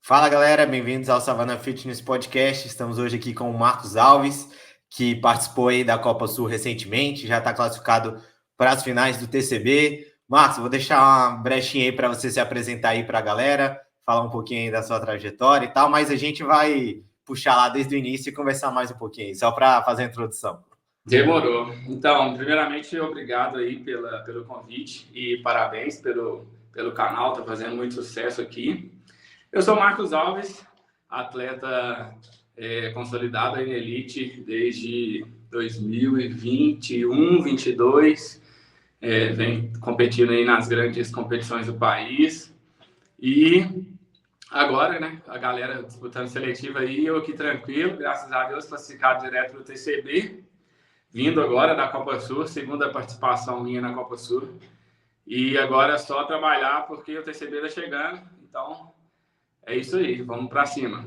Fala galera, bem-vindos ao Savana Fitness Podcast. Estamos hoje aqui com o Marcos Alves, que participou aí da Copa Sul recentemente, já está classificado para as finais do TCB. Marcos, vou deixar uma brechinha aí para você se apresentar aí para a galera, falar um pouquinho aí da sua trajetória e tal, mas a gente vai puxar lá desde o início e conversar mais um pouquinho, só para fazer a introdução. Demorou. Então, primeiramente, obrigado aí pelo convite e parabéns pelo canal, tá fazendo muito sucesso aqui. Eu sou Marcos Alves, atleta consolidado aí na Elite desde 2021, 22, vem competindo aí nas grandes competições do país e agora, né, a galera disputando seletiva aí, eu aqui tranquilo, graças a Deus, classificado direto no TCB. Vindo agora da Copa Sul, segunda participação minha na Copa Sul. E agora é só trabalhar porque o TCB está chegando. Então, é isso aí, vamos para cima.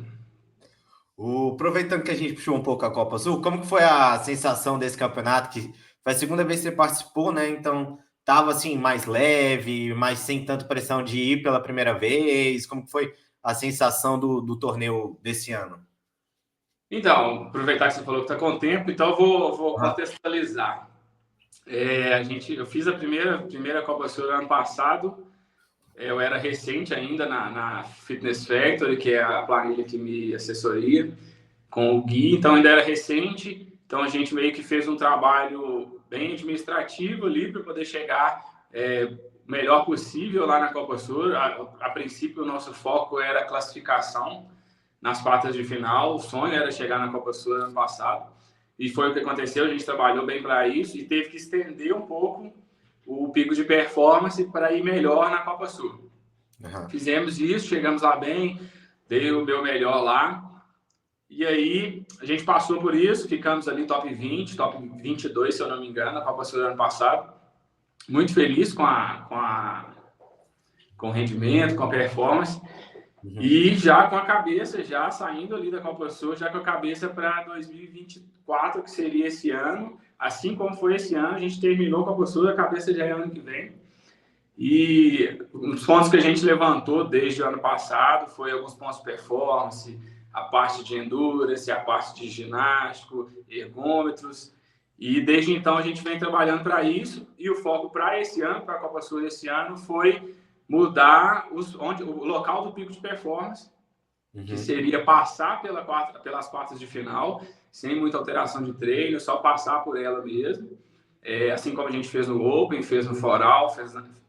Aproveitando que a gente puxou um pouco a Copa Sul, como que foi a sensação desse campeonato? Que foi a segunda vez que você participou, né? Então, tava assim, mais leve, mas sem tanta pressão de ir pela primeira vez. Como que foi a sensação do torneio desse ano? Então, aproveitar que você falou que está com tempo, então eu vou contextualizar. Eu fiz a primeira Copa Sul no ano passado. Eu era recente ainda na Fitness Factory, que é a planilha que me assessoria, com o Gui, então ainda era recente. Então a gente meio que fez um trabalho bem administrativo ali para poder chegar o melhor possível lá na Copa Sul. A princípio, o nosso foco era a classificação nas quartas de final. O sonho era chegar na Copa Sul ano passado. E foi o que aconteceu, a gente trabalhou bem para isso e teve que estender um pouco o pico de performance para ir melhor na Copa Sul. Uhum. Fizemos isso, chegamos lá bem, dei o meu melhor lá. E aí, a gente passou por isso, ficamos ali top 20, top 22, se eu não me engano, na Copa Sul do ano passado. Muito feliz com o rendimento, com a performance. Uhum. E já com a cabeça, já saindo ali da Copa Sul, já com a cabeça para 2024, que seria esse ano. Assim como foi esse ano, a gente terminou com a Copa Sul, a cabeça já é ano que vem. E os pontos que a gente levantou desde o ano passado foi alguns pontos de performance, a parte de endurance, a parte de ginástico, ergômetros. E desde então a gente vem trabalhando para isso. E o foco para esse ano, para a Copa Sul esse ano, foi mudar o local do pico de performance, que seria passar pelas quartas de final, sem muita alteração de treino, só passar por ela mesmo. Assim como a gente fez no Open, fez no Foral,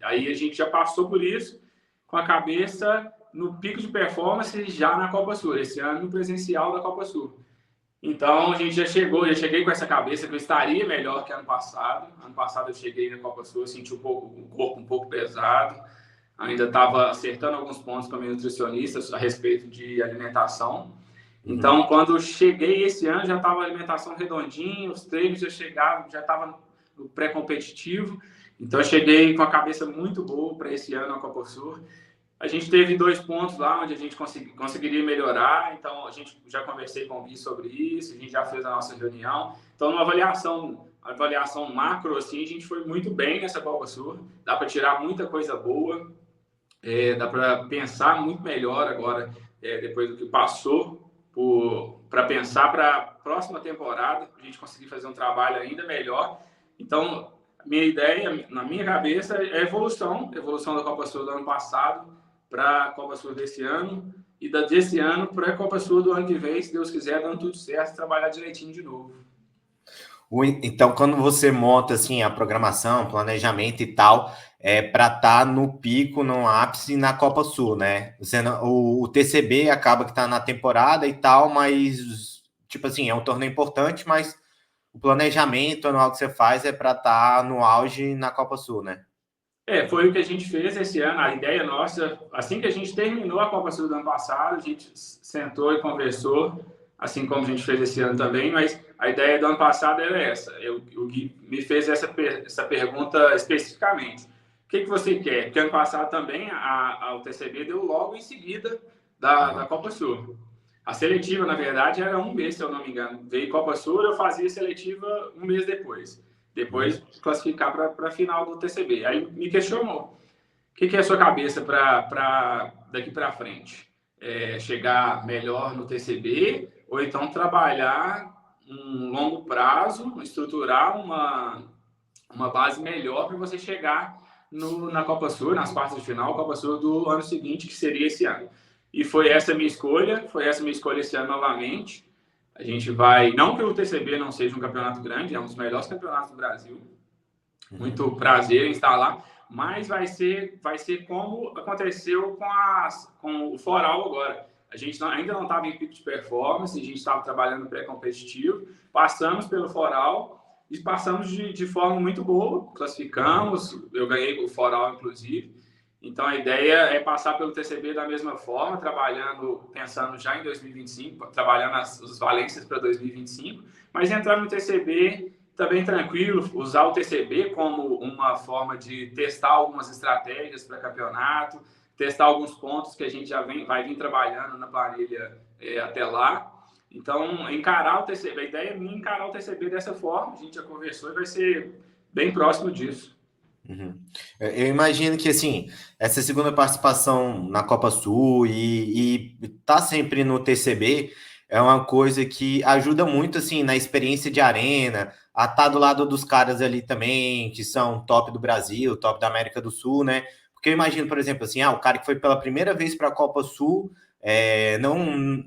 aí a gente já passou por isso com a cabeça no pico de performance já na Copa Sul, esse ano no presencial da Copa Sul. Então a gente já cheguei com essa cabeça que eu estaria melhor que ano passado. Ano passado eu cheguei na Copa Sul, eu senti o corpo um pouco pesado, ainda estava acertando alguns pontos com a minha nutricionista a respeito de alimentação. Então, quando eu cheguei esse ano, já estava a alimentação redondinha, os treinos já estava no pré-competitivo. Então, eu cheguei com a cabeça muito boa para esse ano na Copa Sul. A gente teve 2 pontos lá onde a gente conseguiria melhorar. Então, a gente já conversei com o Gui sobre isso, a gente já fez a nossa reunião. Então, numa avaliação macro, assim, a gente foi muito bem nessa Copa Sul. Dá para tirar muita coisa boa. Dá para pensar muito melhor agora, depois do que passou, para pensar para a próxima temporada, a gente conseguir fazer um trabalho ainda melhor. Então, minha ideia, na minha cabeça, é evolução da Copa Sul do ano passado para a Copa Sul desse ano e desse ano para a Copa Sul do ano que vem, se Deus quiser, dando tudo certo, trabalhar direitinho de novo. Então, quando você monta assim a programação, planejamento e tal, para estar no pico, no ápice na Copa Sul, né? O TCB acaba que está na temporada e tal, mas tipo assim, é um torneio importante, mas o planejamento anual que você faz é para estar no auge na Copa Sul, né? Foi o que a gente fez esse ano. A ideia nossa, assim que a gente terminou a Copa Sul do ano passado, a gente sentou e conversou, assim como a gente fez esse ano também, mas a ideia do ano passado era essa. O Gui me fez essa pergunta especificamente. O que você quer? Porque ano passado também o TCB deu logo em seguida da Copa Sul. A seletiva, na verdade, era um mês, se eu não me engano. Veio Copa Sul, eu fazia seletiva um mês depois. Depois classificar para a final do TCB. Aí me questionou. O que é a sua cabeça daqui para frente? chegar melhor no TCB, ou então trabalhar um longo prazo, estruturar uma base melhor para você chegar na Copa Sul, nas quartas de final, Copa Sul do ano seguinte, que seria esse ano. E foi essa minha escolha esse ano novamente. A gente vai, não que o TCB não seja um campeonato grande, é um dos melhores campeonatos do Brasil. Muito prazer em estar lá, mas vai ser como aconteceu com o Foral agora. A gente ainda não estava em pico de performance, a gente estava trabalhando pré-competitivo, passamos pelo Foral e passamos de forma muito boa, classificamos, eu ganhei o Foral, inclusive. Então, a ideia é passar pelo TCB da mesma forma, pensando já em 2025, trabalhando as valências para 2025, mas entrar no TCB também tranquilo, usar o TCB como uma forma de testar algumas estratégias para campeonato, testar alguns pontos que a gente já vai vir trabalhando na planilha até lá. Então, encarar o TCB, a ideia é encarar o TCB dessa forma, a gente já conversou e vai ser bem próximo disso. Uhum. Eu imagino que, assim, essa segunda participação na Copa Sul e tá sempre no TCB é uma coisa que ajuda muito, assim, na experiência de arena, a estar do lado dos caras ali também, que são top do Brasil, top da América do Sul, né? Porque eu imagino, por exemplo, assim, o cara que foi pela primeira vez para a Copa Sul,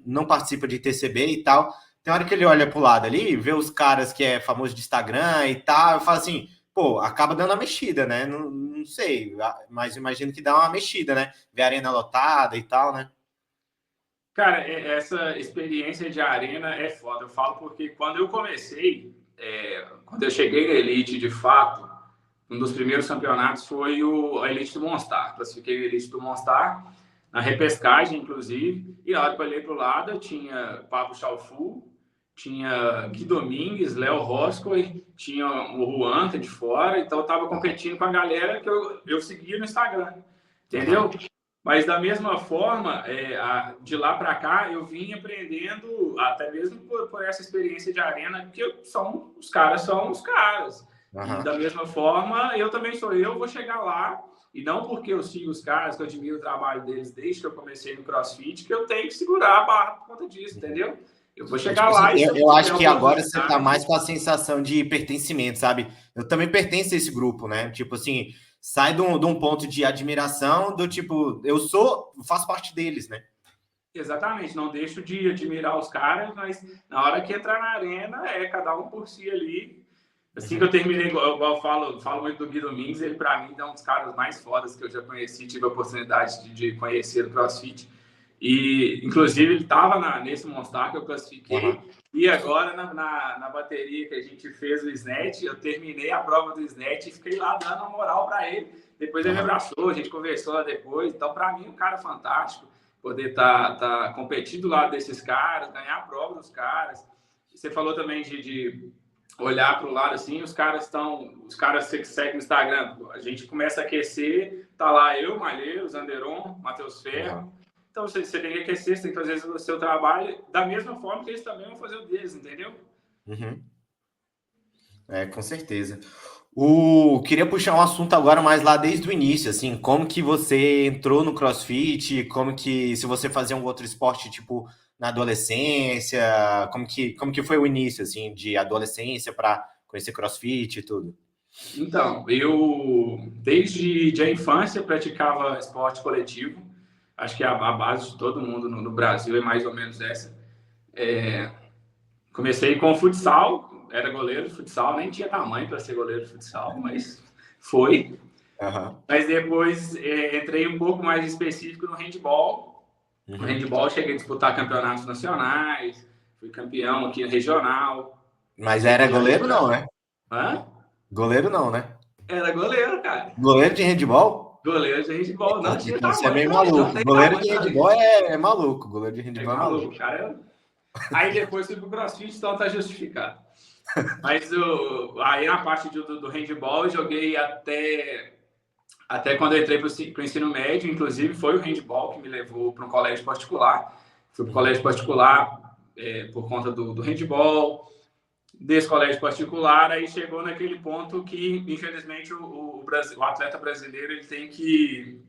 não participa de TCB e tal, tem hora que ele olha pro lado ali, vê os caras que é famoso de Instagram e tal, eu falo assim, pô, acaba dando uma mexida, né? Não sei, mas imagino que dá uma mexida, né? Ver a arena lotada e tal, né? Cara, essa experiência de arena é foda. Eu falo porque quando eu comecei, quando eu cheguei na Elite, de fato, um dos primeiros campeonatos foi a Elite do Monstar. Classifiquei a Elite do Monstar, na repescagem, inclusive. E na hora que eu olhei para o lado, eu tinha Pablo Chalfu, tinha Gui Domingues, Léo Roscoe, tinha o Juan, que é de fora. Então, eu estava competindo com a galera que eu seguia no Instagram. Entendeu? Mas, da mesma forma, de lá para cá, eu vim aprendendo, até mesmo por essa experiência de arena, porque os caras são os caras. E, da mesma forma, eu também sou eu, vou chegar lá, e não porque eu sigo os caras, que eu admiro o trabalho deles desde que eu comecei no CrossFit, que eu tenho que segurar a barra por conta disso, entendeu? Eu vou chegar lá assim, e eu acho que agora você tá mais com a sensação de pertencimento, sabe? Eu também pertenço a esse grupo, né? Tipo assim, sai de um ponto de admiração do tipo, faço parte deles, né? Exatamente, não deixo de admirar os caras, mas na hora que entrar na arena, cada um por si ali. Assim que eu terminei, eu falo muito do Gui Domingues, ele para mim é um dos caras mais fodas que eu já conheci, tive a oportunidade de conhecer o CrossFit. E, inclusive, ele estava nesse Monstar que eu classifiquei. E agora, na bateria que a gente fez o snatch, eu terminei a prova do snatch e fiquei lá dando uma moral para ele. Depois ele me abraçou, a gente conversou lá depois. Então, para mim, um cara fantástico. Poder tá competindo do lado desses caras, ganhar a prova dos caras. Você falou também de olhar para o lado assim, os caras que seguem no Instagram, a gente começa a aquecer, tá lá eu, Malheiro, Zanderon, Matheus Ferro. Então você tem que aquecer, você tem que fazer o seu trabalho da mesma forma que eles também vão fazer o deles, entendeu? Com certeza. Queria puxar um assunto agora mais lá desde o início, assim, como que você entrou no CrossFit, se você fazia um outro esporte, tipo, na adolescência, como que foi o início, assim, de adolescência para conhecer CrossFit e tudo? Então, eu, desde a infância, praticava esporte coletivo. Acho que a base de todo mundo no Brasil é mais ou menos essa. Comecei com futsal, era goleiro de futsal, nem tinha tamanho para ser goleiro de futsal, mas foi. Mas depois entrei um pouco mais específico no handball. No handball cheguei a disputar campeonatos nacionais, fui campeão aqui regional. Mas era goleiro não, né? Hã? Goleiro não, né? Era goleiro, cara. Goleiro de handball? Goleiro de handball, não tinha Então você é tamanho. meio Não, maluco. Goleiro de handball isso. é maluco. Goleiro de handball é maluco. Cara. Aí depois fui pro CrossFit, então tá justificado. Mas aí na parte do handball eu joguei até quando eu entrei para o ensino médio, inclusive foi o handball que me levou para um colégio particular. Fui para o colégio particular por conta do handball, desse colégio particular, aí chegou naquele ponto que, infelizmente, o atleta brasileiro ele tem que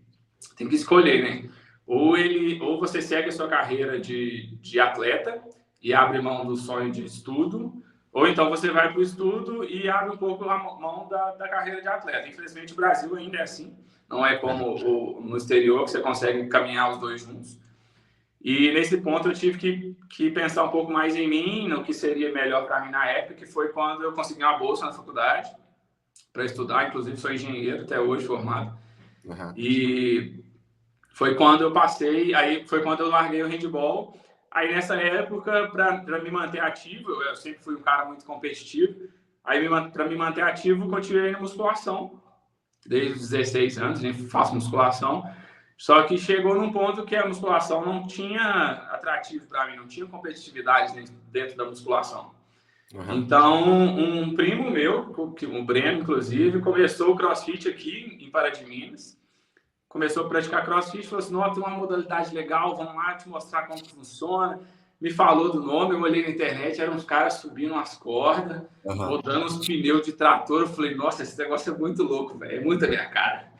escolher, né? Ou você segue a sua carreira de atleta e abre mão do sonho de estudo, ou então você vai para o estudo e abre um pouco a mão da carreira de atleta. Infelizmente, o Brasil ainda é assim. Não é como no exterior, que você consegue caminhar os dois juntos. E nesse ponto eu tive que pensar um pouco mais em mim, no que seria melhor para mim na época, que foi quando eu consegui uma bolsa na faculdade para estudar. Inclusive, sou engenheiro até hoje, formado. Uhum. E foi quando eu passei, aí foi quando eu larguei o handball. Aí nessa época, para me manter ativo, eu sempre fui um cara muito competitivo. Aí para me manter ativo, continuei na musculação. Desde os 16 anos, a gente faz musculação. Só que chegou num ponto que a musculação não tinha atrativo para mim, não tinha competitividade dentro da musculação. Uhum. Então, um primo meu, o Breno, inclusive, começou o CrossFit aqui em Pará de Minas. Começou a praticar CrossFit, falou assim, nossa, tem uma modalidade legal, vamos lá te mostrar como funciona. Me falou do nome, eu olhei na internet, eram uns caras subindo as cordas, rodando uns pneus de trator. Eu falei, nossa, esse negócio é muito louco, velho, é muito a minha cara.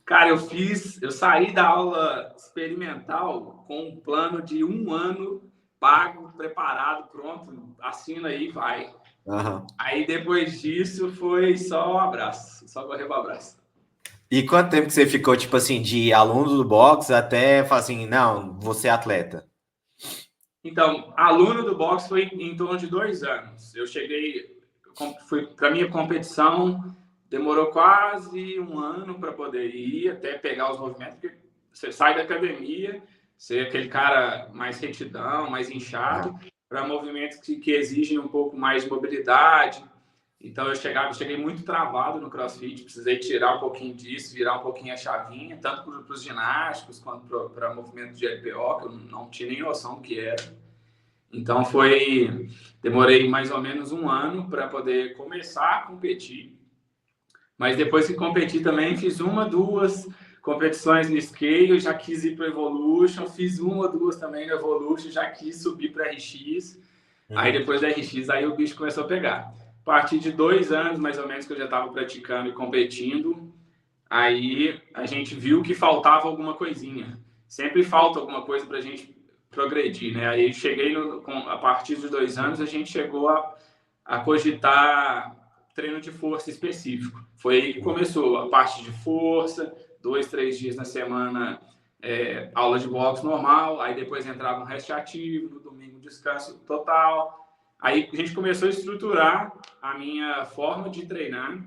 Cara, eu saí da aula experimental com um plano de 1 ano pago, preparado, pronto, assina aí, vai. Uhum. Aí depois disso foi só um abraço, só correr para abraço. E quanto tempo que você ficou, tipo assim, de aluno do boxe até falar assim, não, você é atleta? Então, aluno do boxe foi em torno de 2 anos. Eu cheguei, fui para minha competição, demorou quase 1 ano para poder ir, até pegar os movimentos, porque você sai da academia, ser aquele cara mais retidão, mais inchado, para movimentos que exigem um pouco mais de mobilidade. Então, eu cheguei muito travado no CrossFit, precisei tirar um pouquinho disso, virar um pouquinho a chavinha, tanto para os ginásticos quanto para movimentos de LPO, que eu não tinha nem noção do que era. Então, demorei mais ou menos 1 ano para poder começar a competir. Mas depois que competi também, fiz 1, 2 competições no scale, já quis ir para Evolution, fiz 1, 2 também no Evolution, já quis subir para RX. Aí depois da RX, aí o bicho começou a pegar. A partir de 2 anos, mais ou menos, que eu já estava praticando e competindo, aí a gente viu que faltava alguma coisinha. Sempre falta alguma coisa para a gente progredir, né? Aí cheguei, a partir de 2 anos, a gente chegou a cogitar treino de força específico. Foi aí que começou a parte de força, 2, 3 dias na semana, aula de boxe normal, aí depois entrava um rest ativo, no domingo descanso total. Aí a gente começou a estruturar a minha forma de treinar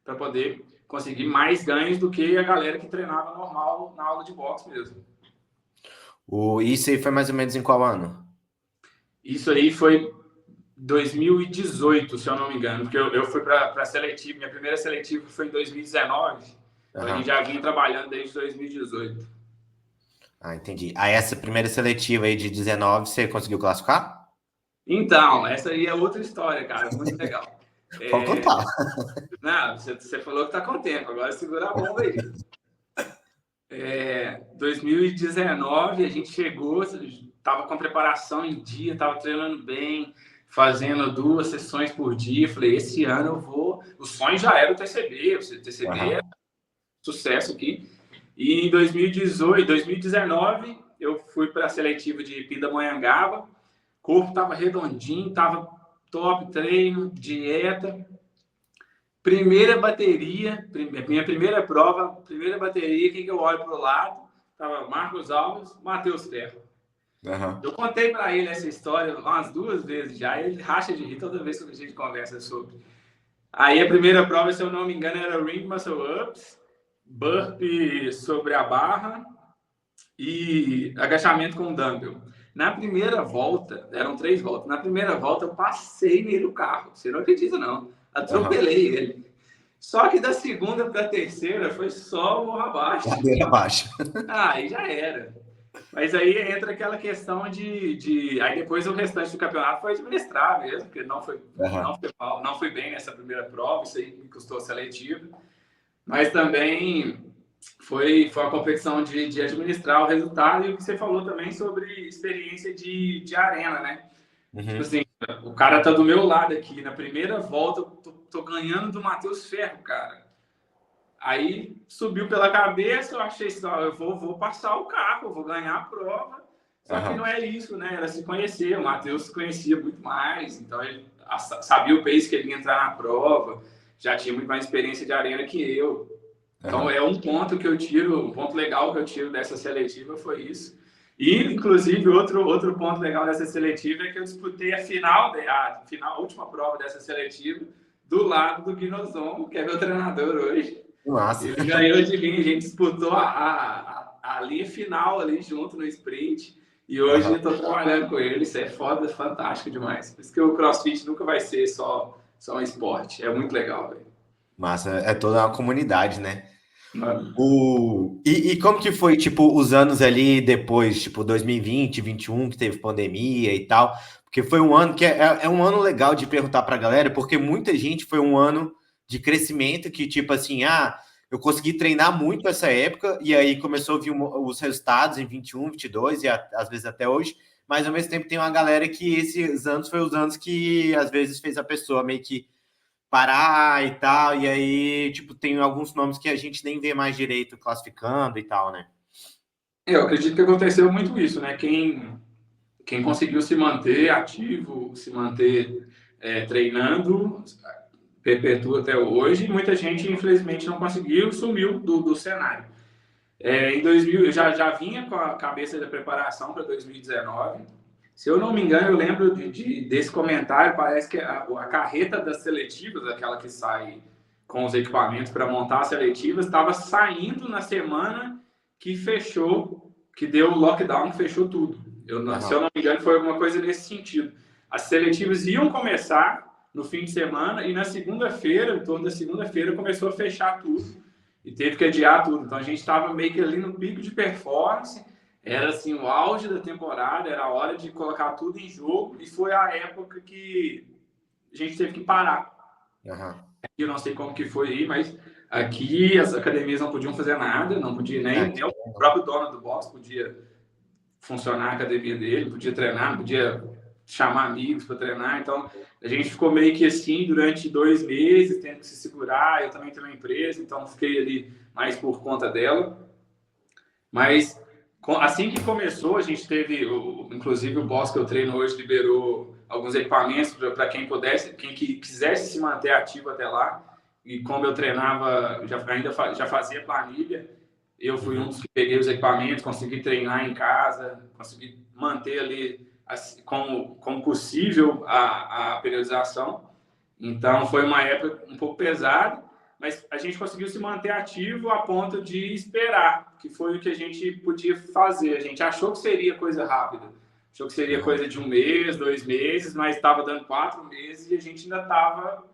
para poder conseguir mais ganhos do que a galera que treinava normal na aula de boxe mesmo. Isso aí foi mais ou menos em qual ano? Isso aí foi 2018, se eu não me engano, porque eu fui para a seletiva, minha primeira seletiva foi em 2019, então a gente já vinha trabalhando desde 2018. Ah, entendi. Aí essa primeira seletiva aí de 19, você conseguiu classificar? Então, essa aí é outra história, cara, muito legal. Pode contar. Não, você falou que tá com tempo, agora segura a bomba aí. 2019, a gente chegou, estava com preparação em dia, estava treinando bem, fazendo 2 sessões por dia. Falei, esse ano eu vou. O sonho já era o TCB, é sucesso aqui. E em 2018, 2019, eu fui para a seletiva de Pindamonhangaba. O corpo estava redondinho, estava top treino, dieta. Primeira bateria, minha primeira prova, primeira bateria, quem que eu olho para o lado? Tava Marcos Alves, Matheus Ferro. Eu contei para ele essa história umas 2 vezes já, ele racha de rir toda vez que a gente conversa sobre. Aí a primeira prova, se eu não me engano, era Ring Muscle Ups, burpee sobre a barra e agachamento com dumbbell. Na primeira volta, eram 3 voltas, na primeira volta eu passei nele o carro, você não acredita não, atropelei ele. Só que da segunda para a terceira foi só morro abaixo. Abaixo. Aí já era. Mas aí entra aquela questão Aí depois o restante do campeonato foi administrar mesmo, porque não foi bem nessa primeira prova, isso aí me custou seletivo. Mas também foi a competição de administrar o resultado e o que você falou também sobre experiência de arena, né? Tipo assim, o cara tá do meu lado aqui, na primeira volta, eu tô ganhando do Matheus Ferro, cara. Aí subiu pela cabeça, eu achei só, eu vou passar o carro, eu vou ganhar a prova. Só que não é isso, né? Era se conhecer. O Matheus se conhecia muito mais, então ele sabia o pace que ele ia entrar na prova, já tinha muito mais experiência de arena que eu. Então é um ponto que eu tiro, um ponto legal que eu tiro dessa seletiva foi isso. E, inclusive, outro ponto legal dessa seletiva é que eu disputei a última prova dessa seletiva do lado do Guinozon, que é meu treinador hoje. Nossa. Ele ganhou de mim, a gente disputou a linha final ali junto no sprint. E hoje eu estou trabalhando com ele, isso é foda, fantástico demais. Por isso que o CrossFit nunca vai ser só um esporte, é muito legal, velho. Massa, é toda uma comunidade, né? Mano. E como que foi, tipo, os anos ali depois, tipo, 2020, 2021, que teve pandemia e tal? Porque foi um ano que é um ano legal de perguntar pra galera, porque muita gente foi um ano de crescimento que, tipo assim, eu consegui treinar muito essa época, e aí começou a vir os resultados em 21, 22, e às vezes até hoje, mas ao mesmo tempo tem uma galera que esses anos foi os anos que às vezes fez a pessoa meio que parar e tal, e aí, tipo, tem alguns nomes que a gente nem vê mais direito classificando e tal, né? Eu acredito que aconteceu muito isso, né? Quem conseguiu se manter ativo, se manter treinando, perpetua até hoje, e muita gente, infelizmente, não conseguiu, sumiu do cenário. Em 2000, eu já vinha com a cabeça da preparação para 2019. Se eu não me engano, eu lembro desse comentário, parece que a carreta das seletivas, aquela que sai com os equipamentos para montar as seletivas, estava saindo na semana que fechou, que deu o lockdown, que fechou tudo. Se eu não me engano, foi alguma coisa nesse sentido. As seletivas iam começar no fim de semana e na segunda-feira, em torno da segunda-feira, começou a fechar tudo e teve que adiar tudo. Então a gente estava meio que ali no pico de performance, era assim o auge da temporada, era a hora de colocar tudo em jogo e foi a época que a gente teve que parar. Eu não sei como que foi aí, mas aqui as academias não podiam fazer nada, não podia nem o próprio dono do box podia funcionar a academia dele, podia treinar, não podia chamar amigos para treinar. Então a gente ficou meio que assim durante 2 meses, tendo que se segurar. Eu também tenho uma empresa, então fiquei ali mais por conta dela. Mas assim que começou, a gente teve, inclusive o boss que eu treino hoje liberou alguns equipamentos para quem pudesse, quem quisesse se manter ativo até lá. E como eu treinava, já fazia planilha, eu fui um dos que peguei os equipamentos, consegui treinar em casa, consegui manter ali como possível a periodização. Então foi uma época um pouco pesada, mas a gente conseguiu se manter ativo a ponto de esperar, que foi o que a gente podia fazer. A gente achou que seria coisa rápida, achou que seria coisa de 1 mês, 2 meses, mas estava dando 4 meses e a gente ainda estava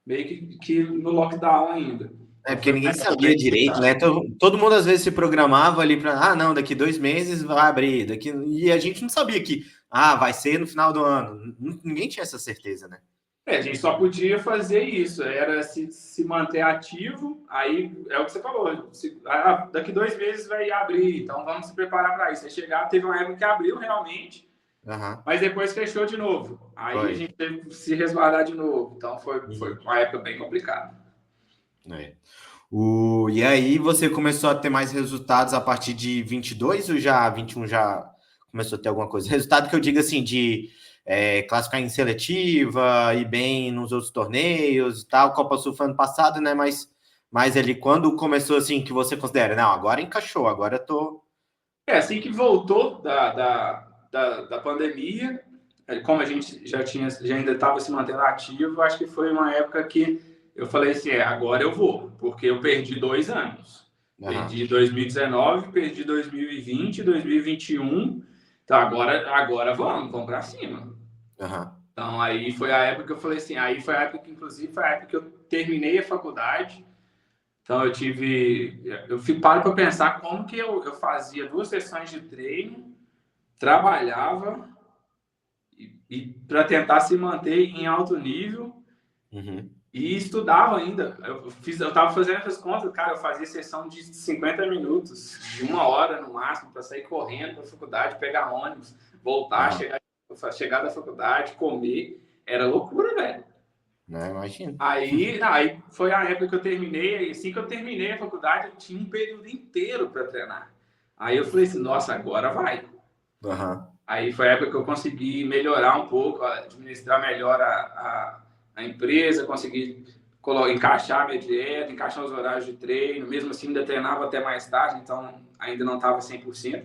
meio que no lockdown ainda. Porque ninguém sabia direito, né? Todo mundo às vezes se programava ali para, não, daqui 2 meses vai abrir, e a gente não sabia que, vai ser no final do ano. Ninguém tinha essa certeza, né? A gente só podia fazer isso, era se manter ativo, aí é o que você falou, daqui 2 meses vai abrir, então vamos se preparar para isso. Aí teve uma época que abriu realmente, mas depois fechou de novo, aí a gente teve que se resguardar de novo, então foi uma época bem complicada. E aí você começou a ter mais resultados a partir de 22 ou já 21 já começou a ter alguma coisa? Resultado que eu digo assim, de classificar em seletiva, ir bem nos outros torneios e tal. Copa Sul foi ano passado, né? Mas ali, quando começou assim, que você considera, não, agora encaixou, agora eu tô... Assim que voltou da pandemia, como a gente já ainda estava se mantendo ativo, acho que foi uma época que eu falei assim, agora eu vou, porque eu perdi 2 anos. Perdi 2019, perdi 2020, 2021. Então agora vamos para cima. Então aí foi a época que eu falei assim, aí foi a época que, inclusive, foi a época que eu terminei a faculdade. Então eu paro para pensar como que eu fazia 2 sessões de treino, trabalhava e para tentar se manter em alto nível. E estudava ainda. Eu estava fazendo essas contas, cara, eu fazia sessão de 50 minutos, de 1 hora no máximo, para sair correndo para a faculdade, pegar ônibus, voltar, chegar da faculdade, comer. Era loucura, velho. Não, imagino. Aí foi a época que eu terminei, e assim que eu terminei a faculdade, eu tinha um período inteiro para treinar. Aí eu falei assim, nossa, agora vai. Uhum. Aí foi a época que eu consegui melhorar um pouco, administrar melhor a empresa, consegui encaixar a minha dieta, encaixar os horários de treino, mesmo assim ainda treinava até mais tarde, então ainda não estava 100%.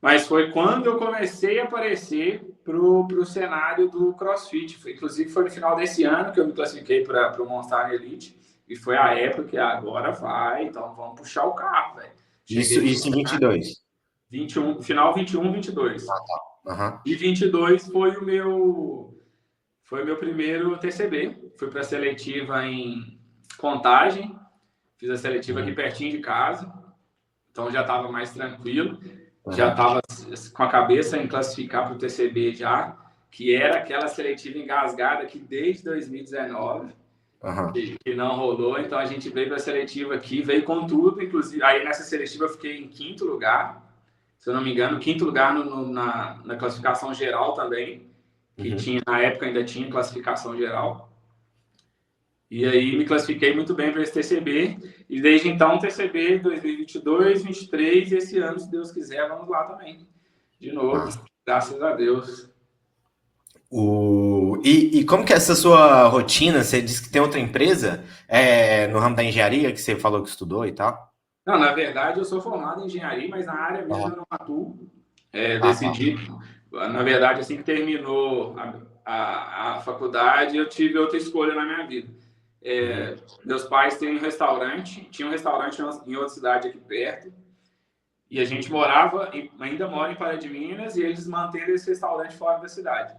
Mas foi quando eu comecei a aparecer pro cenário do CrossFit. Inclusive foi no final desse ano que eu me classifiquei para o Monster Elite, e foi a época que agora vai, então vamos puxar o carro, velho. Isso em 22. 21, final 21, 22. Uhum. E 22 foi o meu primeiro TCB. Fui para a seletiva em Contagem, fiz a seletiva aqui pertinho de casa, então já estava mais tranquilo, já estava com a cabeça em classificar para o TCB já, que era aquela seletiva engasgada que desde 2019 que não rolou, então a gente veio para a seletiva aqui, veio com tudo, inclusive, aí nessa seletiva eu fiquei em 5º lugar, se eu não me engano, 5º lugar na classificação geral também, que tinha, na época ainda tinha classificação geral. E aí me classifiquei muito bem para esse TCB, e desde então TCB 2022, 2023, e esse ano, se Deus quiser, vamos lá também. De novo, graças a Deus. E como que é essa sua rotina? Você disse que tem outra empresa no ramo da engenharia, que você falou que estudou e tal? Não, na verdade, eu sou formado em engenharia, mas na área mesmo eu não atuo. Tá. Decidi, na verdade, assim que terminou a faculdade, eu tive outra escolha na minha vida. Meus pais têm um restaurante, tinha um restaurante em outra cidade aqui perto, e a gente ainda mora em Pará de Minas, e eles mantendo esse restaurante fora da cidade.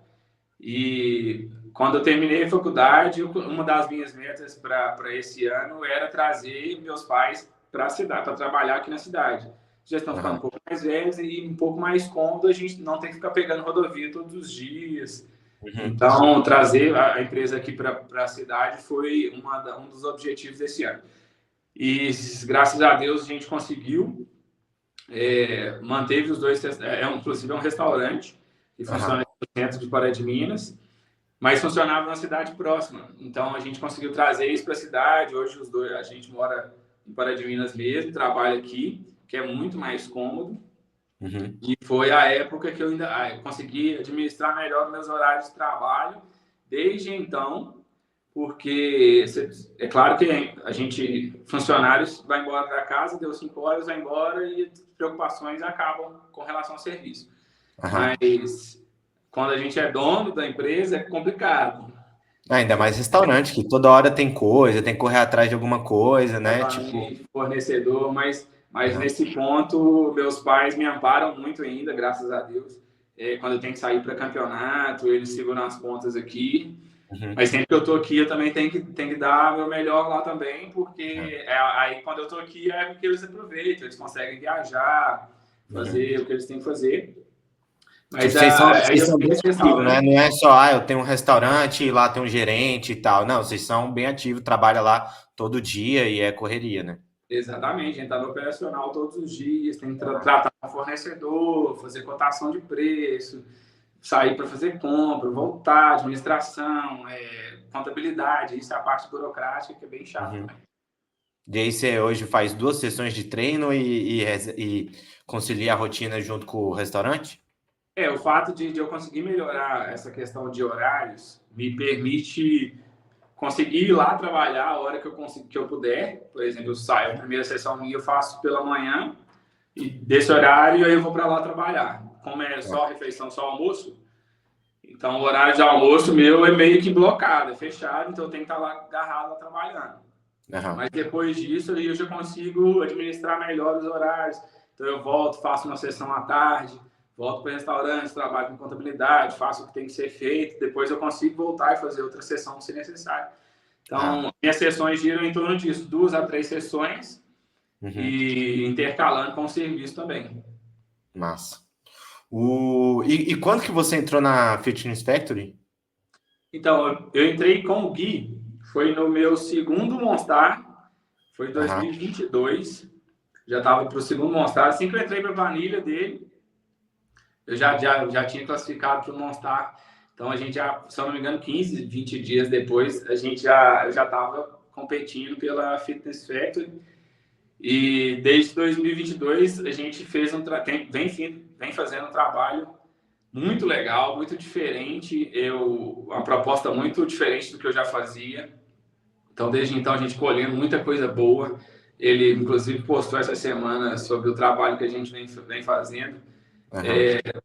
E quando eu terminei a faculdade, uma das minhas metas para esse ano era trazer meus pais para a cidade, para trabalhar aqui na cidade. Já estão ficando um pouco mais velhos e um pouco mais cômodo, a gente não tem que ficar pegando rodovia todos os dias. Então, trazer a empresa aqui para a cidade foi um dos objetivos desse ano. E, graças a Deus, a gente conseguiu, manteve os dois, inclusive é um restaurante que funciona no centro de Pará de Minas, mas funcionava na cidade próxima. Então, a gente conseguiu trazer isso para a cidade. Hoje, os dois, a gente mora em Pará de Minas mesmo, trabalha aqui, que é muito mais cômodo. E foi a época que eu consegui administrar melhor meus horários de trabalho desde então, porque é claro que a gente, funcionários, vai embora da casa, deu 5 horas, vai embora e as preocupações acabam com relação ao serviço. Mas quando a gente é dono da empresa, é complicado. Ainda mais restaurante, que toda hora tem coisa, tem que correr atrás de alguma coisa, né? Fornecedor, mas nesse ponto, meus pais me amparam muito ainda, graças a Deus. Quando eu tenho que sair para campeonato, eles seguram as pontas aqui. Mas sempre que eu tô aqui, eu também tenho que dar meu melhor lá também, porque aí quando eu tô aqui é porque eles aproveitam, eles conseguem viajar, fazer o que eles têm que fazer. Mas vocês são bem ativos, né? Não é só, eu tenho um restaurante e lá tem um gerente e tal. Não, vocês são bem ativos, trabalham lá todo dia e é correria, né? Exatamente, a gente está no operacional todos os dias, tem que tratar com o fornecedor, fazer cotação de preço, sair para fazer compra, voltar, administração, contabilidade, isso é a parte burocrática que é bem chata. E aí você hoje faz 2 sessões de treino e concilia a rotina junto com o restaurante? O fato de eu conseguir melhorar essa questão de horários me permite conseguir ir lá trabalhar a hora que eu puder. Por exemplo, eu saio, a primeira sessão minha eu faço pela manhã, e desse horário aí eu vou para lá trabalhar. Como é só refeição, só almoço, então o horário de almoço meu é meio que blocado, é fechado, então eu tenho que estar lá agarrado lá trabalhando. Mas depois disso aí eu já consigo administrar melhor os horários. Então eu volto, faço uma sessão à tarde, volto para o restaurante, trabalho com contabilidade, faço o que tem que ser feito, depois eu consigo voltar e fazer outra sessão se necessário. Então, minhas sessões giram em torno disso, 2 a 3 sessões, e intercalando com o serviço também. Massa. E quando que você entrou na Fitness Factory? Então, eu entrei com o Gui, foi no meu segundo Monster, foi em 2022, já estava para o segundo Monster. Assim que eu entrei para a planilha dele, eu já tinha classificado para o Monster. Então a gente já, se eu não me engano, 15, 20 dias depois, a gente já estava competindo pela Fitness Factory. E desde 2022 a gente vem fazendo um trabalho muito legal, muito diferente, uma proposta muito diferente do que eu já fazia. Então, desde então, a gente colhendo muita coisa boa. Ele, inclusive, postou essa semana sobre o trabalho que a gente vem fazendo.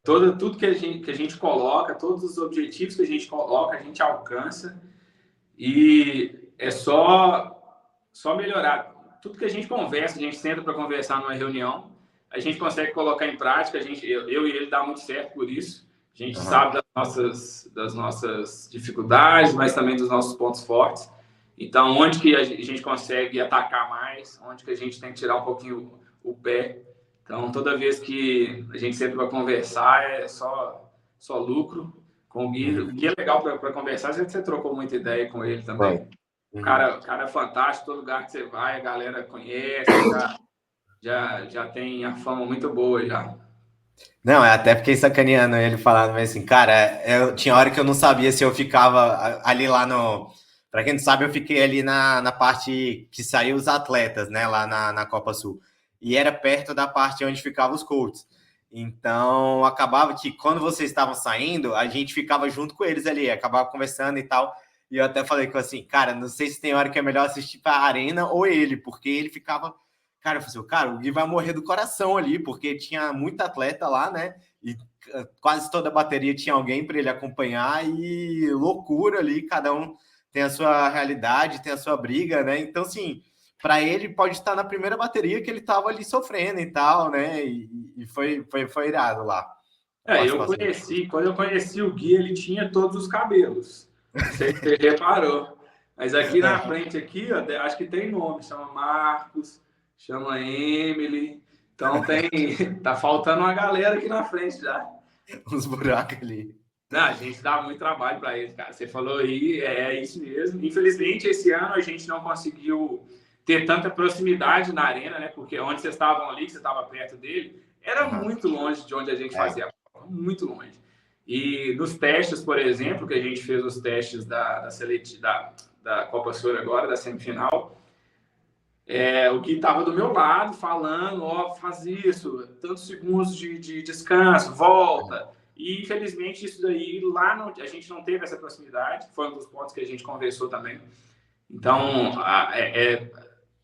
Tudo que a gente coloca, todos os objetivos que a gente coloca, a gente alcança. E é só melhorar. Tudo que a gente conversa, a gente senta para conversar numa reunião, a gente consegue colocar em prática. Eu e ele dá muito certo por isso. A gente sabe das nossas dificuldades, mas também dos nossos pontos fortes. Então, onde que a gente consegue atacar mais, onde que a gente tem que tirar um pouquinho o pé. Então, toda vez que a gente senta para conversar, é só lucro. Com o Gui, o que é legal para conversar, você trocou muita ideia com ele também. O cara é fantástico, todo lugar que você vai, a galera conhece, já tem a fama muito boa já. Não, eu até fiquei sacaneando ele falando, mas assim, cara, tinha hora que eu não sabia se eu ficava ali lá no... Pra quem não sabe, eu fiquei ali na parte que saiu os atletas, né, lá na Copa Sul. E era perto da parte onde ficavam os coaches. Então, acabava que quando vocês estavam saindo, a gente ficava junto com eles ali, acabava conversando e tal. E eu até falei com assim, cara, não sei se tem hora que é melhor assistir para a Arena ou ele, porque ele ficava... Cara, eu falei assim, cara, o Gui vai morrer do coração ali, porque tinha muito atleta lá, né? E quase toda a bateria tinha alguém para ele acompanhar e loucura ali, cada um tem a sua realidade, tem a sua briga, né? Então, assim, para ele pode estar na primeira bateria que ele estava ali sofrendo e tal, né? E foi irado lá. Quando eu conheci o Gui, ele tinha todos os cabelos. Não sei se você reparou. Mas aqui na frente, aqui, ó, acho que tem nome, chama Marcos, chama Emily. Então tá faltando uma galera aqui na frente já. Uns buracos ali. Não, a gente dá muito trabalho para eles, cara. Você falou aí, é isso mesmo. Infelizmente, esse ano a gente não conseguiu ter tanta proximidade na arena, né? Porque onde vocês estavam ali, que você estava perto dele, era muito longe de onde a gente fazia a prova, muito longe. E nos testes, por exemplo, que a gente fez os testes da Copa Sul agora, da semifinal, o que estava do meu lado falando, faz isso, tantos segundos de descanso, volta. E, infelizmente, isso daí, a gente não teve essa proximidade, foi um dos pontos que a gente conversou também. Então,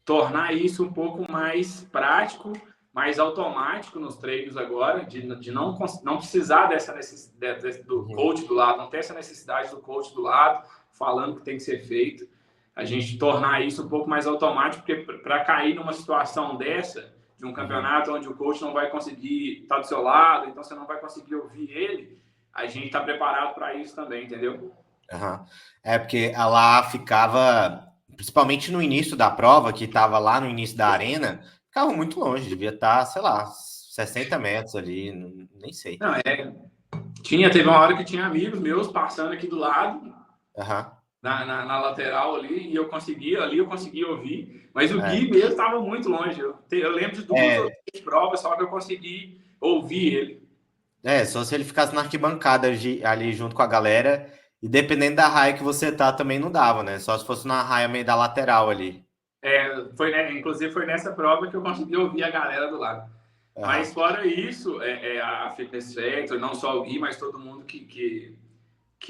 tornar isso um pouco mais prático, mais automático nos treinos agora, de não precisar dessa necessidade do coach do lado, não ter essa necessidade do coach do lado, falando o que tem que ser feito. A gente tornar isso um pouco mais automático, porque para cair numa situação dessa, de um campeonato onde o coach não vai conseguir estar do seu lado, então você não vai conseguir ouvir ele, a gente está preparado para isso também, entendeu? Porque lá ficava, principalmente no início da prova, que estava lá no início da arena, ficava muito longe, devia estar, sei lá, 60 metros ali, nem sei. Não, teve uma hora que tinha amigos meus passando aqui do lado, na lateral ali, e eu conseguia ouvir, mas o Gui mesmo estava muito longe. Eu lembro de 2 ou 3 provas, só que eu consegui ouvir ele. Só se ele ficasse na arquibancada ali junto com a galera, e dependendo da raia que você tá, também não dava, né? Só se fosse na raia meio da lateral ali. Inclusive foi nessa prova que eu consegui ouvir a galera do lado. Mas fora isso, a Fitness Factory, não só o Gui, mas todo mundo que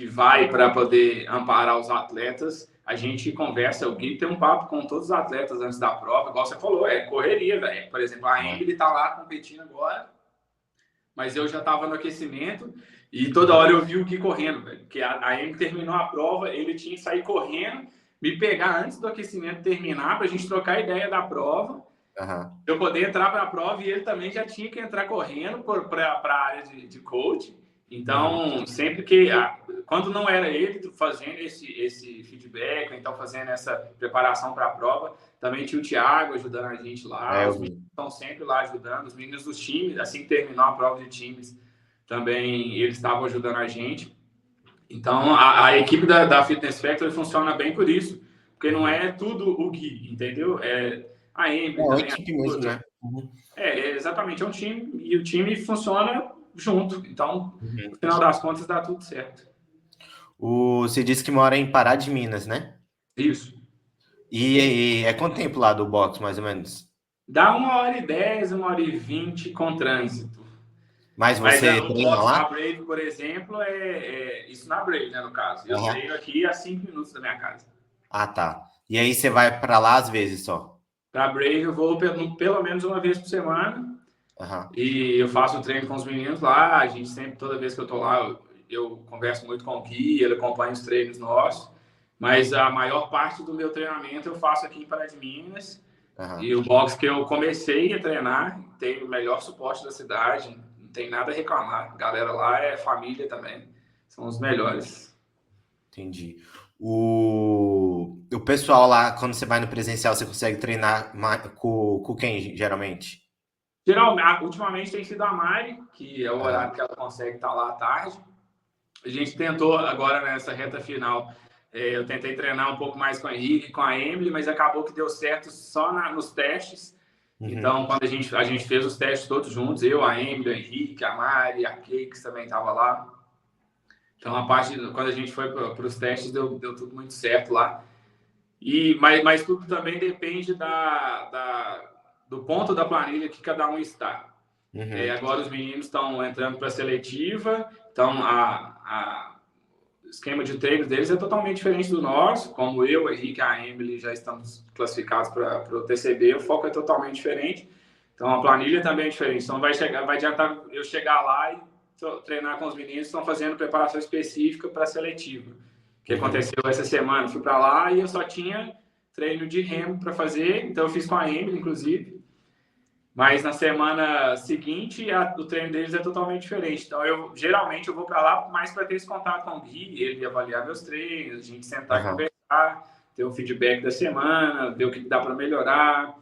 vai para poder amparar os atletas, a gente conversa, o Gui tem um papo com todos os atletas antes da prova, igual você falou, correria, velho. Por exemplo, a Emily tá lá competindo agora, mas eu já estava no aquecimento e toda hora eu vi o Gui correndo, velho. Porque a Emily terminou a prova, ele tinha que sair correndo, me pegar antes do aquecimento terminar, para a gente trocar ideia da prova, eu poder entrar para a prova, e ele também já tinha que entrar correndo para a área de coach. Então, sempre quando não era ele fazendo esse feedback, então fazendo essa preparação para a prova, também tinha o Thiago ajudando a gente lá, os meninos estão sempre lá ajudando, os meninos dos times, assim que terminou a prova de times, também eles estavam ajudando a gente. Então, a equipe da Fitness Factory funciona bem por isso, porque não é tudo o Gui, entendeu? A Emily também. Equipe mesmo, né? Exatamente, é um time, e o time funciona junto. Então, no final das contas, dá tudo certo. Você disse que mora em Pará de Minas, né? Isso. E é quanto tempo lá do box, mais ou menos? Dá 1h10, 1h20 com trânsito. Mas Mas você o treina box na lá? Brave, por exemplo, isso na Brave, né, no caso. Eu Aham. treino aqui a 5 minutos da minha casa. Ah, tá. E aí você vai para lá às vezes só? Para Brave eu vou pelo menos uma vez por semana Aham, e eu faço o treino com os meninos lá. A gente sempre, toda vez que eu tô lá, eu converso muito com o Gui, ele acompanha os treinos nossos. Mas a maior parte do meu treinamento eu faço aqui em Pará de Minas. aham. E o box que eu comecei a treinar tem o melhor suporte da cidade, não tem nada a reclamar. A galera lá é família também, são os melhores. Entendi. O pessoal lá, quando você vai no presencial, você consegue treinar com quem, geralmente? Geralmente, ultimamente tem sido a Mari, que é o Aham, horário que ela consegue estar lá à tarde. A gente tentou agora nessa reta final, eu tentei treinar um pouco mais com o Henrique e com a Emily, mas acabou que deu certo só nos testes. uhum, Então, quando a gente fez os testes todos juntos, eu, a Emily, o Henrique, a Mari, a Cakes também estava lá. Então, quando a gente foi para os testes, deu tudo muito certo lá. Mas tudo também depende do ponto da planilha que cada um está. uhum, Agora os meninos estão entrando para a seletiva, então o esquema de treino deles é totalmente diferente do nosso. Como eu, o Henrique e a Emily já estamos classificados para o TCB, o foco é totalmente diferente. Então a planilha também é diferente. Então vai adiantar eu chegar lá e treinar com os meninos que estão fazendo preparação específica para a seletiva. O que uhum, aconteceu essa semana? Fui para lá e eu só tinha treino de remo para fazer, então eu fiz com a Emily, inclusive. Mas na semana seguinte, o treino deles é totalmente diferente. Então, geralmente eu vou para lá mais para ter esse contato com o Gui, ele avaliar meus treinos, a gente sentar e aham, conversar, ter o feedback da semana, ver o que dá para melhorar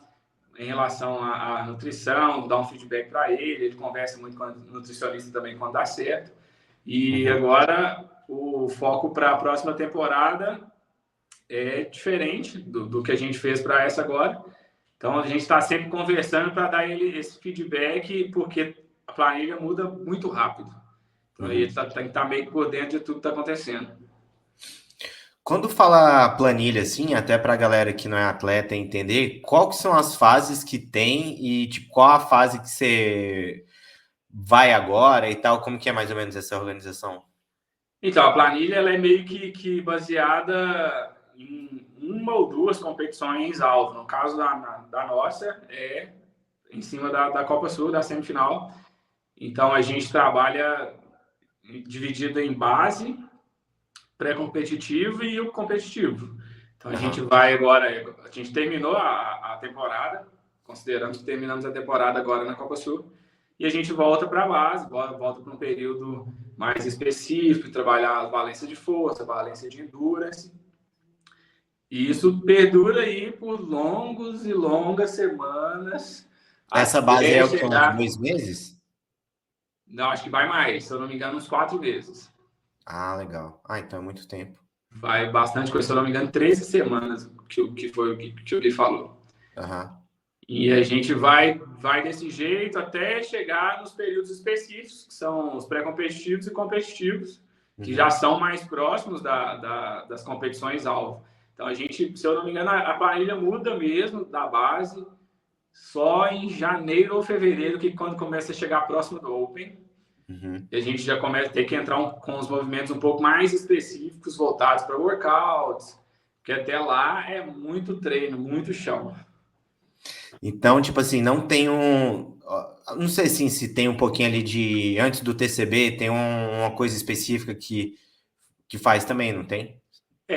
em relação à nutrição, dar um feedback para ele. Ele conversa muito com o nutricionista também quando dá certo. E uhum. agora o foco para a próxima temporada é diferente do que a gente fez para essa agora. Então a gente está sempre conversando para dar ele esse feedback, porque a planilha muda muito rápido. Então aí ele Uhum. tem que estar meio que por dentro de tudo que está acontecendo. Quando fala planilha, assim, até para a galera que não é atleta entender, qual que são as fases que tem e, tipo, qual a fase que você vai agora e tal, como que é mais ou menos essa organização? Então a planilha ela é meio que baseada em uma ou duas competições alvo. No caso da nossa, é em cima da Copa Sul, da semifinal. Então a gente trabalha dividido em base, pré-competitivo e o competitivo. Então a gente Aham, vai agora, a gente terminou a temporada, consideramos que terminamos a temporada agora na Copa Sul, e a gente volta para a base, volta para um período mais específico, trabalhar a valência de força, a valência de endurance, e isso perdura aí por longos e longas semanas essa base até é o que? Uns chegar. 2 meses? Não, acho que vai mais, se eu não me engano, uns 4 meses. Ah, legal. Ah, então é muito tempo. Vai bastante coisa, se eu não me engano, 13 semanas, que foi que o Gui falou. Aham, E a gente vai desse jeito até chegar nos períodos específicos, que são os pré-competitivos e competitivos, que já uhum. são mais próximos das competições-alvo. Então, a gente, se eu não me engano, a planilha muda mesmo da base só em janeiro ou fevereiro, que quando começa a chegar próximo do Open, Uhum. e a gente já começa a ter que entrar com os movimentos um pouco mais específicos, voltados para workouts, porque até lá é muito treino, muito chão. Então, tipo assim, não tem um. Não sei assim, se tem um pouquinho ali de. Antes do TCB, tem uma coisa específica que faz também, não tem?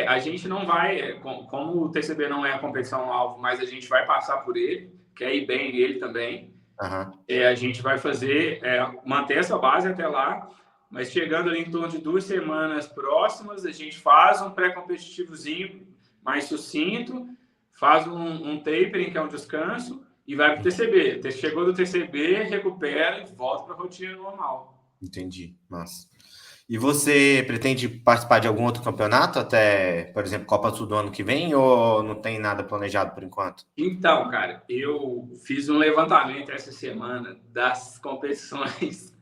A gente não vai, como o TCB não é a competição alvo, mas a gente vai passar por ele, quer ir bem nele também. Aham. A gente vai manter essa base até lá, mas chegando ali em torno de 2 semanas próximas, a gente faz um pré-competitivozinho mais sucinto, faz um tapering, que é um descanso, e vai para o TCB. Chegou do TCB, recupera e volta para a rotina normal. Entendi. Massa. E você pretende participar de algum outro campeonato até, por exemplo, Copa Sul do ano que vem, ou não tem nada planejado por enquanto? Então, cara, eu fiz um levantamento essa semana das competições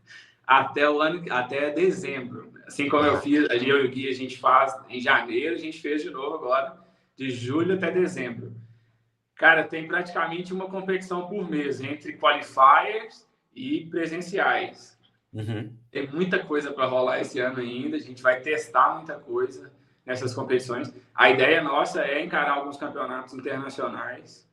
até dezembro. Assim como eu Aham. fiz, eu e o Gui, a gente faz em janeiro, a gente fez de novo agora, de julho até dezembro. Cara, tem praticamente uma competição por mês, entre qualifiers e presenciais. Uhum. Tem muita coisa para rolar esse ano ainda, a gente vai testar muita coisa nessas competições. A ideia nossa é encarar alguns campeonatos internacionais.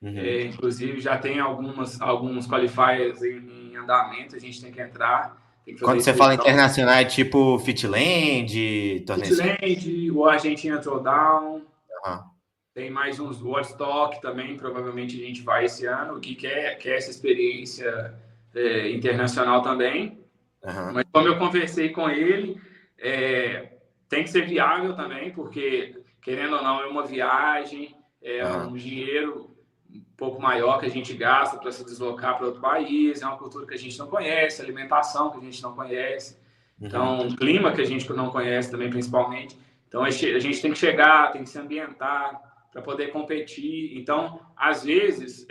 Uhum. Inclusive, já tem alguns qualifiers em andamento, a gente tem que entrar, tem que fazer Quando você fala inscrição. internacional, é tipo Fitland, torneio assim? Fitland, o Argentina Throwdown, Aham. tem mais uns Woodstock também, provavelmente a gente vai esse ano, que quer essa experiência internacional também. Mas Aham. como eu conversei com ele, tem que ser viável também, porque, querendo ou não, é uma viagem, é um Aham. dinheiro um pouco maior que a gente gasta para se deslocar para outro país, é uma cultura que a gente não conhece, alimentação que a gente não conhece, então, Uhum. um clima que a gente não conhece também, principalmente. Então, a gente tem que chegar, tem que se ambientar para poder competir. Então, às vezes,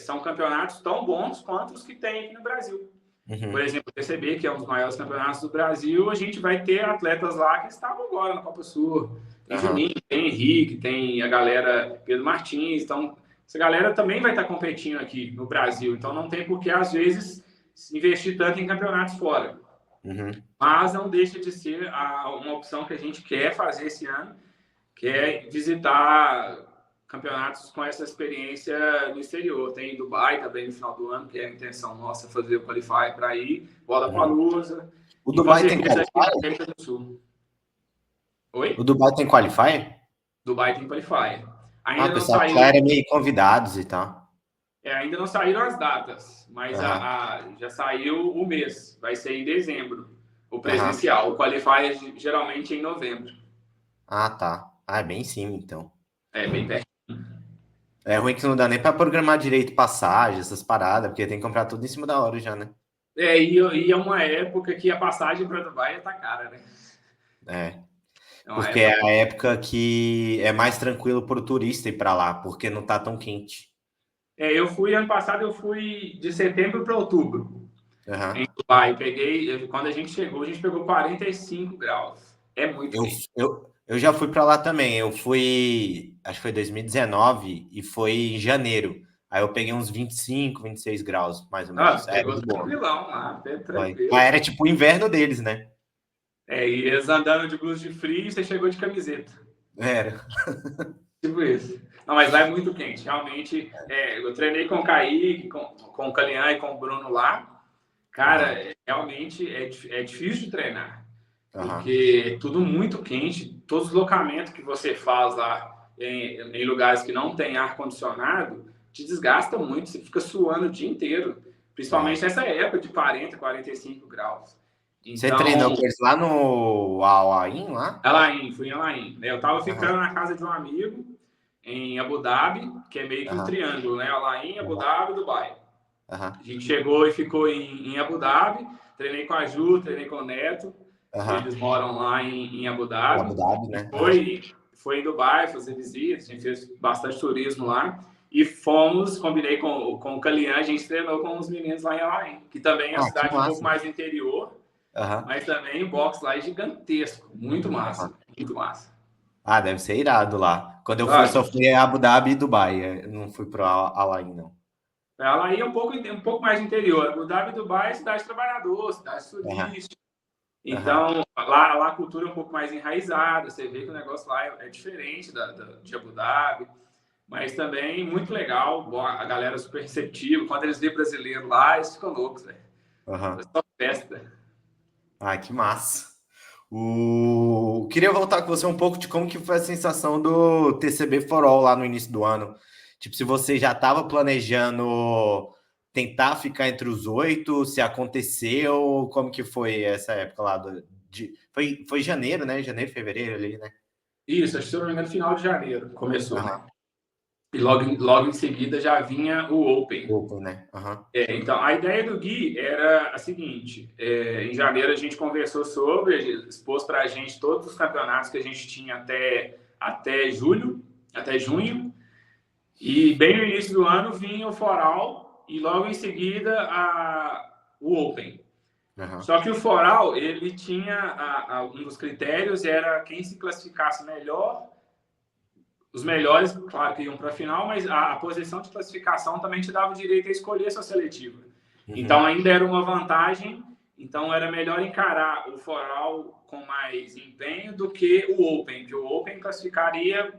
são campeonatos tão bons quanto os que tem aqui no Brasil. Por Uhum. exemplo, o PCB, que é um dos maiores campeonatos do Brasil, a gente vai ter atletas lá que estavam agora na Copa Sul. Tem Aham. Juninho, tem Henrique, tem a galera Pedro Martins. Então, essa galera também vai estar competindo aqui no Brasil. Então, não tem por que, às vezes, investir tanto em campeonatos fora. Uhum. Mas não deixa de ser uma opção que a gente quer fazer esse ano, que é visitar campeonatos com essa experiência no exterior. Tem em Dubai também no final do ano, que é a intenção nossa fazer o Qualify para ir, Bola Uhum. Palusa, O e com Dubai tem certeza aqui na qualifier? América do Sul. O Oi? Dubai tem qualifier? Dubai tem Qualify. Ah, Ainda não pessoal, que lá era saiu, meio convidados e tal. ainda não saíram as datas, mas Aham. já saiu o mês, vai ser em dezembro, o Aham. presencial. O Qualify é geralmente em novembro. Ah, tá. Ah, é bem em cima, então. É bem perto. É ruim que não dá nem pra programar direito passagem, essas paradas, porque tem que comprar tudo em cima da hora já, né? E é uma época que a passagem para Dubai está cara, né? É. É uma Porque é época. a época que é mais tranquilo pro turista ir pra lá, porque não tá tão quente. Eu fui ano passado, eu fui de setembro para outubro Aham. em Dubai. Quando a gente chegou, a gente pegou 45 graus. É muito Eu, quente. eu já fui pra lá também. Eu fui, acho que foi 2019 e foi em janeiro. Aí eu peguei uns 26 graus, mais ou menos. Nossa, Era pegou de boa. tranquilão lá, até Foi. Ah, tranquilo. era tipo o inverno deles, né? E eles andando de blusa de frio, você chegou de camiseta. Era. Tipo isso. Não, mas lá é muito quente. Realmente, eu treinei com o Kaique, com o Calian e com o Bruno lá. Cara, Aham. realmente é difícil de treinar. Aham. Porque é tudo muito quente. Todos os deslocamentos que você faz lá em lugares que não tem ar-condicionado te desgasta muito. Você fica suando o dia inteiro. Principalmente Aham. nessa época de 40, 45 graus. Você treinou Então, com eles lá no Alain, lá? Fui em Alain. Eu estava ficando Aham. na casa de um amigo em Abu Dhabi, que é meio que um Aham. triângulo, né? Alain, Abu Aham. Dhabi e Dubai. A Aham. gente chegou e ficou em Abu Dhabi. Treinei com a Ju, treinei com o Neto. Aham. Eles moram lá em Abu Em Dhabi. Abu Dhabi, E né? Aham. foi em Dubai fazer visitas, a gente fez bastante turismo lá. E fomos, combinei com o Calian, a gente treinou com os meninos lá em Alain, que também é uma Ah, que cidade um pouco massa. mais interior, Aham. mas também o boxe lá é gigantesco. Muito massa, Aham. muito massa. Ah, deve ser irado lá. Quando eu fui, Ah, só fui a Abu Dhabi e Dubai. Não fui pro Alain, não. Alain é um pouco mais interior. Abu Dhabi e Dubai é cidade trabalhadora, cidade Aham. turística. Aham. Então, lá a cultura é um pouco mais enraizada. Você vê que o negócio lá é diferente de Abu Dhabi. Mas também muito legal, a galera super receptiva. Quando eles vêem brasileiro lá, eles ficam loucos, velho. É Aham. só festa. Ah, que massa. Queria voltar com você um pouco de como que foi a sensação do TCB For All lá no início do ano. Tipo, se você já estava planejando tentar ficar entre os 8, se aconteceu, como que foi essa época lá? Foi janeiro, né? Janeiro, fevereiro ali, né? Isso, acho que se eu não me engano, final de janeiro começou, né? Aham. E logo em seguida já vinha o Open. Open, né? Aham. Então, a ideia do Gui era a seguinte: em janeiro a gente conversou sobre, expôs para a gente todos os campeonatos que a gente tinha até julho, até junho, e bem no início do ano vinha o Foral e logo em seguida o Open. Uhum. Só que o foral, ele tinha um dos critérios era quem se classificasse melhor. Os melhores, claro, que iam para a final, mas a posição de classificação também te dava o direito a escolher a sua seletiva. Então, ainda era uma vantagem. Então, era melhor encarar o foral com mais empenho do que o Open, que o Open classificaria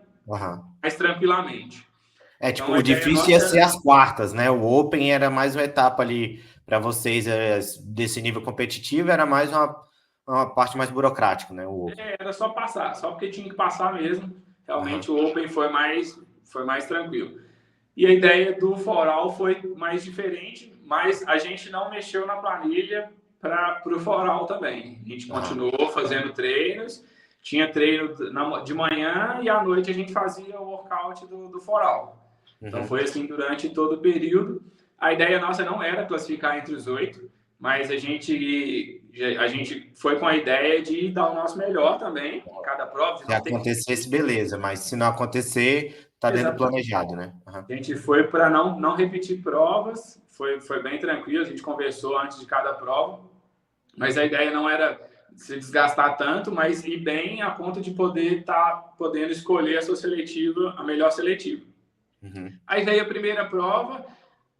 mais tranquilamente. Tipo, Então, a o ideia difícil nossa ia ser as quartas, né? O Open era mais uma etapa ali para vocês desse nível competitivo, era mais uma parte mais burocrática, né? O Open. era só passar, só porque tinha que passar mesmo. Realmente, o Open foi mais tranquilo. E a ideia do foral foi mais diferente, mas a gente não mexeu na planilha para o foral também. A gente continuou fazendo treinos, tinha treino de manhã e à noite a gente fazia o workout do foral. Então foi assim durante todo o período. A ideia nossa não era classificar entre os 8, mas a gente foi com a ideia de dar o nosso melhor também em cada prova. Se acontecesse, beleza, mas se não acontecer, tá dentro do planejado, né? A gente foi para não repetir provas, foi bem tranquilo, a gente conversou antes de cada prova, mas a ideia não era se desgastar tanto, mas ir bem a ponto de poder estar podendo escolher a sua seletiva, a melhor seletiva. Aí veio a primeira prova,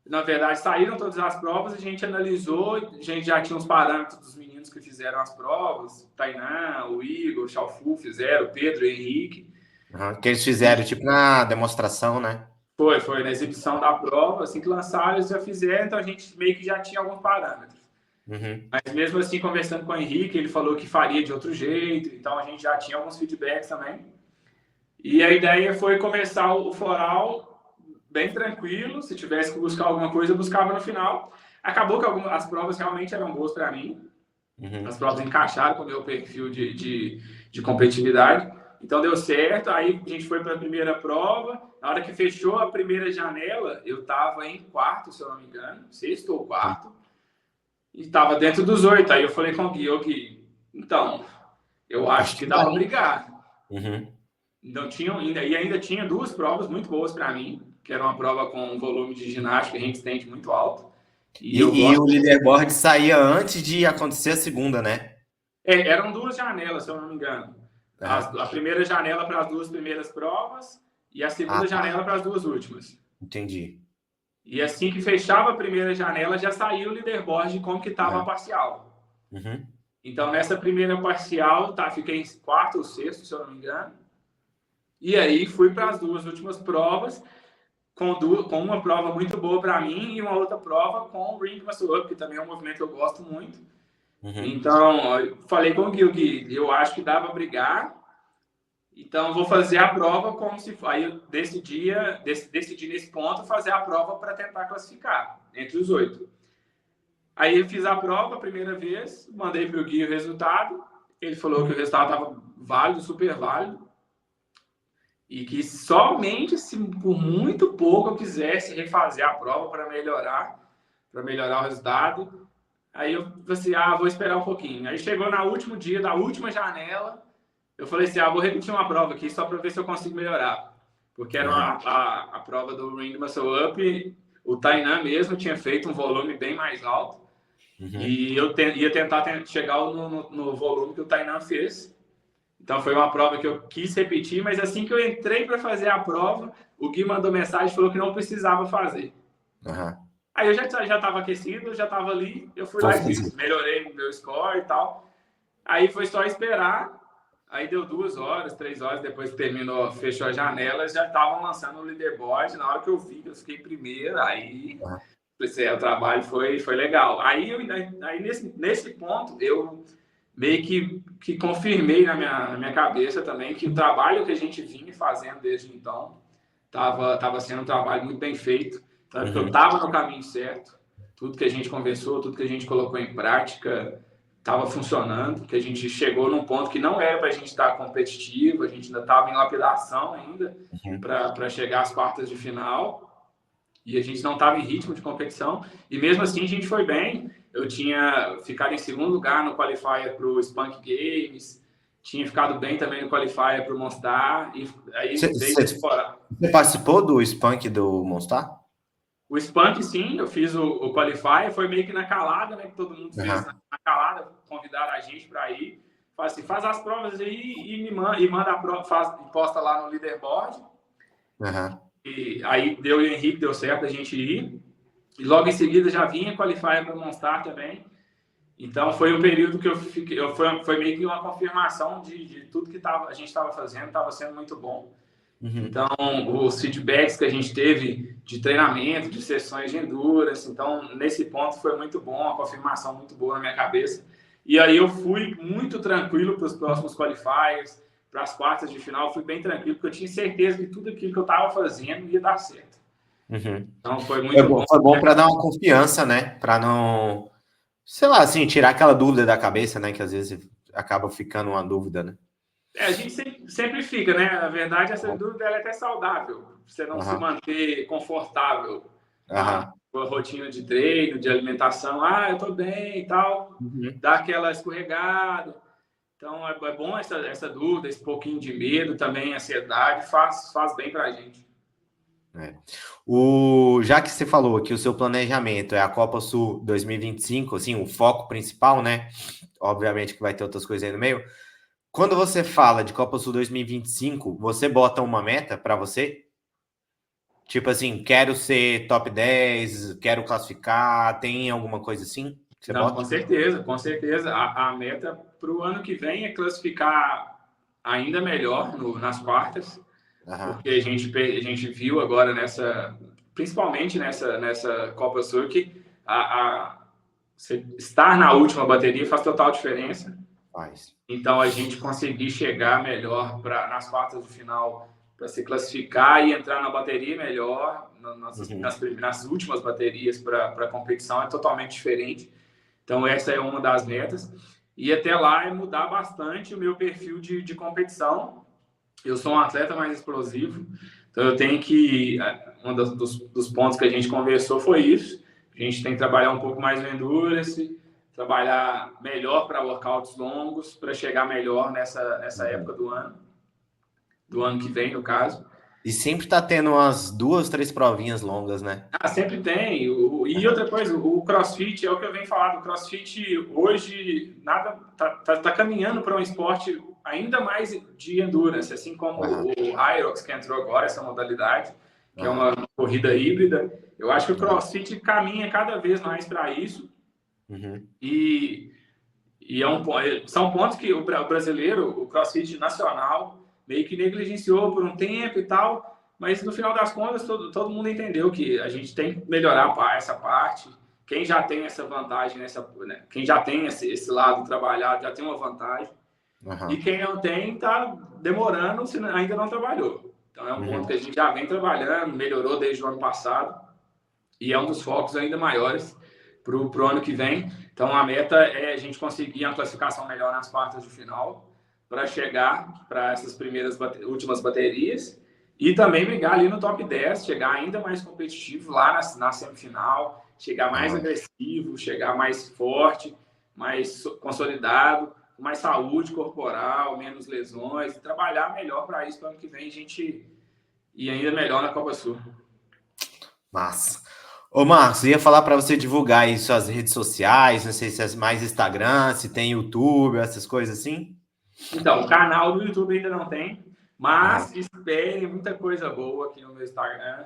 na verdade saíram todas as provas, a gente analisou, a gente já tinha os parâmetros dos meninos que fizeram as provas, o Tainan, o Igor, o Chalfu fizeram, o Pedro, o Henrique. Que eles fizeram, tipo, na demonstração, né? Foi na exibição da prova, assim que lançaram, eles já fizeram, então a gente meio que já tinha alguns parâmetros. Mas mesmo assim, conversando com o Henrique, ele falou que faria de outro jeito, então a gente já tinha alguns feedbacks também. E a ideia foi começar o foral bem tranquilo, se tivesse que buscar alguma coisa, eu buscava no final. Acabou que as provas realmente eram boas para mim, as provas encaixaram com o meu perfil de competitividade. Então deu certo, aí a gente foi para a primeira prova. Na hora que fechou a primeira janela, eu estava em quarto, se eu não me engano, sexto ou quarto, e estava dentro dos 8. Aí eu falei com o Gui, então, eu acho que dá para brigar. Então, ainda tinha 2 provas muito boas para mim, que era uma prova com um volume de ginástica e handstand muito alto. E o leaderboard saía antes de acontecer a segunda, né? Eram 2 janelas, se eu não me engano. A primeira janela para as 2 primeiras provas e a segunda janela para as 2 últimas. Entendi. E assim que fechava a primeira janela, já saiu o leaderboard de como que estava a parcial. Então, nessa primeira parcial, fiquei em quarto ou sexto, se eu não me engano. E aí, fui para as 2 últimas provas, com uma prova muito boa para mim e uma outra prova com o Ring Muscle Up, que também é um movimento que eu gosto muito. Então, eu falei com o Gui, eu acho que dá para brigar, então vou fazer a prova como se... Aí eu decidi nesse ponto fazer a prova para tentar classificar entre os 8. Aí eu fiz a prova a primeira vez, mandei para o Gui o resultado, ele falou que o resultado estava válido, super válido, e que somente se por muito pouco eu quisesse refazer a prova para melhorar o resultado. Aí eu falei assim, vou esperar um pouquinho. Aí chegou no último dia da última janela, eu falei assim, vou repetir uma prova aqui só para ver se eu consigo melhorar. Porque era a prova do Ring Muscle Up, o Tainan mesmo tinha feito um volume bem mais alto. E eu ia tentar chegar no volume que o Tainan fez. Então foi uma prova que eu quis repetir, mas assim que eu entrei para fazer a prova, o Gui mandou mensagem e falou que não precisava fazer. Aí eu já estava aquecido, já estava ali, eu fui lá e fiz, melhorei o meu score e tal. Aí foi só esperar, aí deu 2 horas, 3 horas, depois que terminou, fechou a janela, já estavam lançando o leaderboard. Na hora que eu vi, eu fiquei primeiro, aí o trabalho foi legal. Aí nesse ponto, eu meio que confirmei na minha cabeça também que o trabalho que a gente vinha fazendo desde então estava sendo um trabalho muito bem feito. Tanto que eu estava no caminho certo, tudo que a gente conversou, tudo que a gente colocou em prática estava funcionando, que a gente chegou num ponto que não era para a gente estar competitivo, a gente ainda estava em lapidação ainda para chegar às quartas de final, e a gente não estava em ritmo de competição, e mesmo assim a gente foi bem. Eu tinha ficado em segundo lugar no qualifier para o Spunk Games, tinha ficado bem também no qualifier para o Monstar, e aí Você participou do Spunk do Monstar? O Spunk, sim, eu fiz o Qualifier, foi meio que na calada, né? Que todo mundo fez na calada, convidaram a gente para ir. Faz assim, faz as provas aí e manda a prova, posta lá no leaderboard. E aí eu e o Henrique deu certo a gente ir. E logo em seguida já vinha Qualifier para Monstar também. Então foi um período que eu fiquei, foi meio que uma confirmação de tudo que a gente estava fazendo, estava sendo muito bom. Então, os feedbacks que a gente teve de treinamento, de sessões de endurance, então, nesse ponto foi muito bom, uma confirmação muito boa na minha cabeça. E aí eu fui muito tranquilo para os próximos qualifiers, para as quartas de final, fui bem tranquilo, porque eu tinha certeza que tudo aquilo que eu estava fazendo ia dar certo. Então, foi muito bom. Foi bom para dar uma confiança, né? Para não, sei lá, assim, tirar aquela dúvida da cabeça, né? Que às vezes acaba ficando uma dúvida, né? A gente sempre fica, né? Na verdade, essa dúvida é até saudável. Você não se manter confortável na sua rotina de treino, de alimentação. Ah, eu tô bem e tal. Dá aquela escorregada. Então, é bom essa dúvida, esse pouquinho de medo também, ansiedade, faz bem pra gente. Já que você falou que o seu planejamento é a Copa Sul 2025, assim, o foco principal, né? Obviamente que vai ter outras coisas aí no meio. Quando você fala de Copa Sul 2025, você bota uma meta para você? Tipo assim, quero ser top 10, quero classificar, tem alguma coisa assim? Que você Não, bota? com certeza, com certeza. A meta para o ano que vem é classificar ainda melhor nas quartas, porque a gente viu agora principalmente nessa Copa Sul, que estar na última bateria faz total diferença. Então, a gente conseguir chegar melhor nas quartas de final para se classificar e entrar na bateria melhor, nas últimas baterias para a competição, é totalmente diferente. Então, essa é uma das metas. E até lá é mudar bastante o meu perfil de competição. Eu sou um atleta mais explosivo, então eu tenho que... Um dos pontos que a gente conversou foi isso. A gente tem que trabalhar um pouco mais no endurance, trabalhar melhor para workouts longos, para chegar melhor nessa época do ano que vem, no caso. E sempre tá tendo umas 2, 3 provinhas longas, né? Sempre tem. E outra coisa, o CrossFit, é o que eu venho falar, do CrossFit hoje tá caminhando para um esporte ainda mais de endurance, assim como o Hyrox, que entrou agora, essa modalidade, que é uma corrida híbrida. Eu acho que o CrossFit caminha cada vez mais para isso. E são pontos que o brasileiro, o CrossFit nacional, meio que negligenciou por um tempo e tal, mas no final das contas todo mundo entendeu que a gente tem que melhorar essa parte. Quem já tem essa vantagem, quem já tem esse lado trabalhado, já tem uma vantagem. E quem não tem, está demorando, se ainda não trabalhou. Então é um ponto que a gente já vem trabalhando, melhorou desde o ano passado, e é um dos focos ainda maiores para o ano que vem. Então, a meta é a gente conseguir uma classificação melhor nas quartas de final para chegar para essas últimas baterias e também brigar ali no top 10, chegar ainda mais competitivo lá na semifinal, chegar mais agressivo, chegar mais forte, mais consolidado, com mais saúde corporal, menos lesões, e trabalhar melhor para isso para o ano que vem a gente ir ainda melhor na Copa Sul. Massa. Ô, Marcos, eu ia falar para você divulgar aí suas redes sociais, não sei se é mais Instagram, se tem YouTube, essas coisas assim. Então, o canal do YouTube ainda não tem, mas espere muita coisa boa aqui no meu Instagram.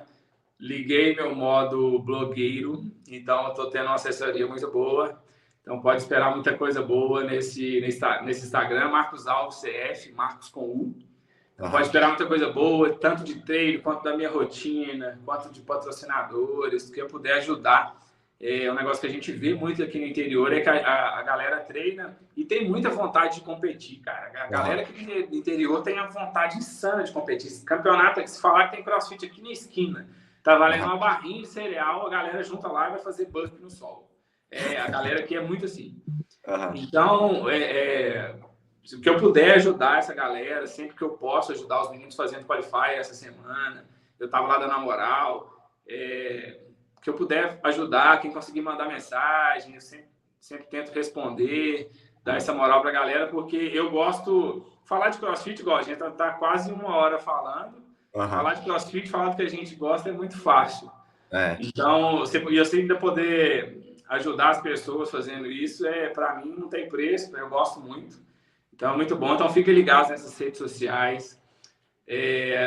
Liguei meu modo blogueiro, então eu tô tendo uma assessoria muito boa. Então pode esperar muita coisa boa nesse Instagram, Marcos Alves CF, Marcos com U. Então pode esperar muita coisa boa, tanto de treino, quanto da minha rotina, quanto de patrocinadores, que eu puder ajudar. É um negócio que a gente vê muito aqui no interior, é que a galera treina e tem muita vontade de competir, cara. A galera aqui do interior tem a vontade insana de competir. Esse campeonato, que se falar que tem CrossFit aqui na esquina, tá valendo uma barrinha de cereal, a galera junta lá e vai fazer burpee no solo. A galera aqui é muito assim. Então, se eu puder ajudar essa galera, sempre que eu posso ajudar os meninos fazendo Qualify essa semana, eu tava lá dando a moral, que eu puder ajudar, quem conseguir mandar mensagem, eu sempre tento responder, dar essa moral pra galera, porque eu gosto... Falar de CrossFit, igual a gente tá quase 1 hora falando, falar de CrossFit, falar do que a gente gosta é muito fácil. É. Então, você ainda poder ajudar as pessoas fazendo isso, para mim, não tem preço, eu gosto muito. Então, é muito bom. Então, fiquem ligados nessas redes sociais.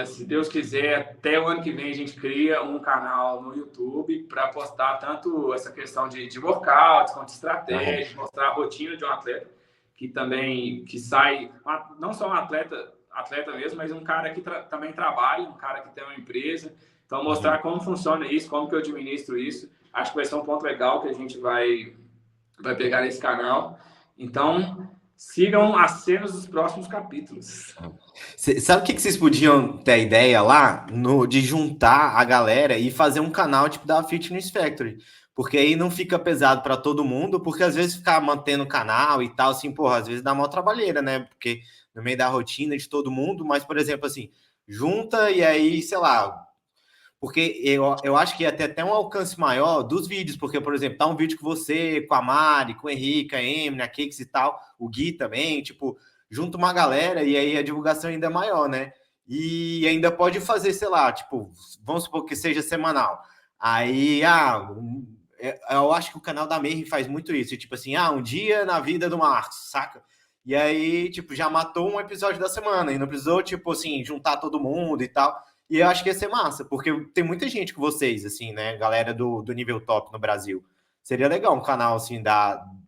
Se Deus quiser, até o ano que vem a gente cria um canal no YouTube para postar tanto essa questão de workouts, quanto Aham. estratégia, mostrar a rotina de um atleta que sai, não só um atleta mesmo, mas um cara que também trabalha, um cara que tem uma empresa. Então, mostrar Uhum. como funciona isso, como que eu administro isso. Acho que vai ser um ponto legal que a gente vai pegar nesse canal. Então, sigam as cenas dos próximos capítulos. Sabe o que vocês podiam ter a ideia lá? De juntar a galera e fazer um canal tipo da Fitness Factory. Porque aí não fica pesado para todo mundo, porque às vezes ficar mantendo o canal e tal, assim, porra, às vezes dá uma trabalheira, né? Porque no meio da rotina de todo mundo, mas, por exemplo, assim, junta e aí, sei lá, porque eu acho que ia ter até um alcance maior dos vídeos, porque, por exemplo, tá um vídeo com você, com a Mari, com o Henrique, a Emily, a Cakes e tal, o Gui também, tipo, junta uma galera e aí a divulgação ainda é maior, né? E ainda pode fazer, sei lá, tipo, vamos supor que seja semanal. Aí, eu acho que o canal da Meire faz muito isso, tipo assim, um dia na vida do Marcos, saca? E aí, tipo, já matou um episódio da semana e não precisou, tipo assim, juntar todo mundo e tal. E eu acho que ia ser massa, porque tem muita gente com vocês, assim, né? Galera do nível top no Brasil. Seria legal um canal, assim,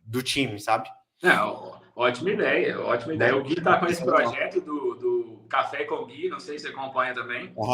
do time, sabe? Ótima ideia, ótima ideia. Né? O Gui está com esse Isso é legal. projeto do Café com o Gui, não sei se você acompanha também. Uhum.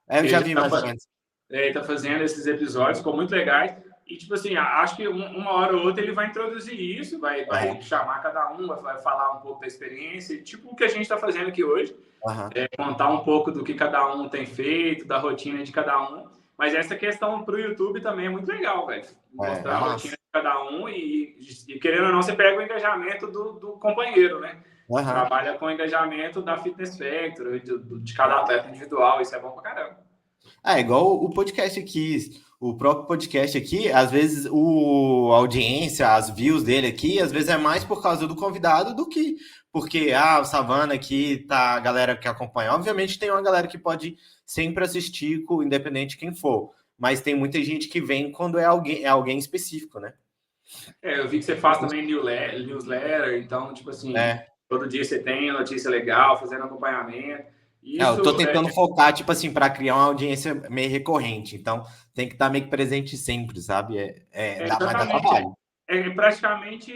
Eu já Ele vi mais ou menos. está fazendo esses episódios, ficou muito legais. E, tipo assim, acho que uma hora ou outra ele vai introduzir isso, vai Uhum. chamar cada um, vai falar um pouco da experiência, tipo o que a gente está fazendo aqui hoje. Uhum. Contar um pouco do que cada um tem feito, da rotina de cada um. Mas essa questão para o YouTube também é muito legal, velho. É Mostrar a rotina massa. de cada um e, querendo ou não, você pega o engajamento do companheiro, né? Uhum. Trabalha com o engajamento da Fitness Factory, de cada atleta individual, isso é bom pra caramba. Igual o podcast aqui, o próprio podcast aqui, às vezes a audiência, as views dele aqui, às vezes é mais por causa do convidado do que porque, o Savana aqui tá a galera que acompanha. Obviamente tem uma galera que pode sempre assistir, independente de quem for, mas tem muita gente que vem quando é alguém específico, né? Eu vi que você faz também newsletter, então, tipo assim, É. todo dia você tem notícia legal, fazendo acompanhamento. Eu tô Isso tentando focar, tipo assim, para criar uma audiência meio recorrente. Então, tem que estar meio que presente sempre, sabe? Mas dá exatamente, trabalho. praticamente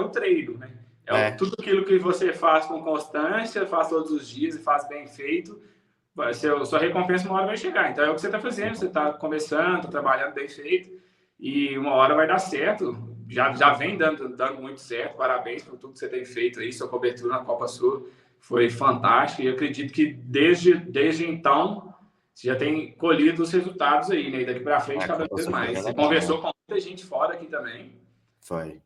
o treino, né? É, Tudo aquilo que você faz com constância, faz todos os dias e faz bem feito, sua recompensa uma hora vai chegar. Então é o que você está fazendo, você está começando, está trabalhando bem feito e uma hora vai dar certo. Já vem dando muito certo. Parabéns por tudo que você tem feito aí, sua cobertura na Copa Sul foi fantástica e eu acredito que desde então você já tem colhido os resultados aí, né? E daqui para frente a cada Copa vez Sul foi mais. bem Você legal, né? conversou com muita gente fora aqui também. Foi.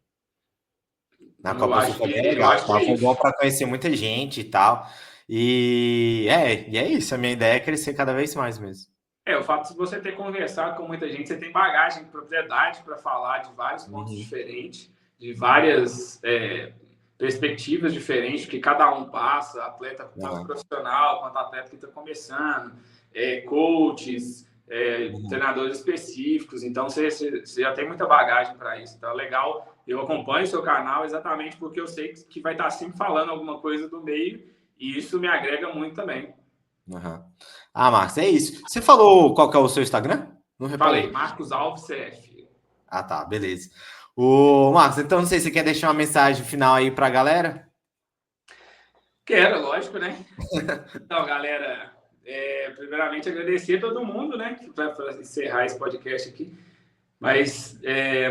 Na Então eu Copa Sul acho foi que bem eu legal, acho que tá? é Foi bom isso. para conhecer muita gente e tal. E é isso. A minha ideia é crescer cada vez mais mesmo. O fato de você ter conversado com muita gente, você tem bagagem, propriedade para falar de vários pontos Uhum. diferentes, de várias perspectivas diferentes que cada um passa, atleta tanto Uhum. profissional quanto atleta que está começando, coaches, Uhum. treinadores específicos. Então você já tem muita bagagem para isso. Então é legal. Eu acompanho o seu canal exatamente porque eu sei que vai estar sempre falando alguma coisa do meio e isso me agrega muito também. Uhum. Marcos, é isso. Você falou qual que é o seu Instagram? Não Falei, reparei. Marcos Alves CF. Tá, beleza. Marcos, então não sei se você quer deixar uma mensagem final aí pra galera? Quero, lógico, né? Então, galera, primeiramente agradecer a todo mundo, né, para encerrar esse podcast aqui. Mas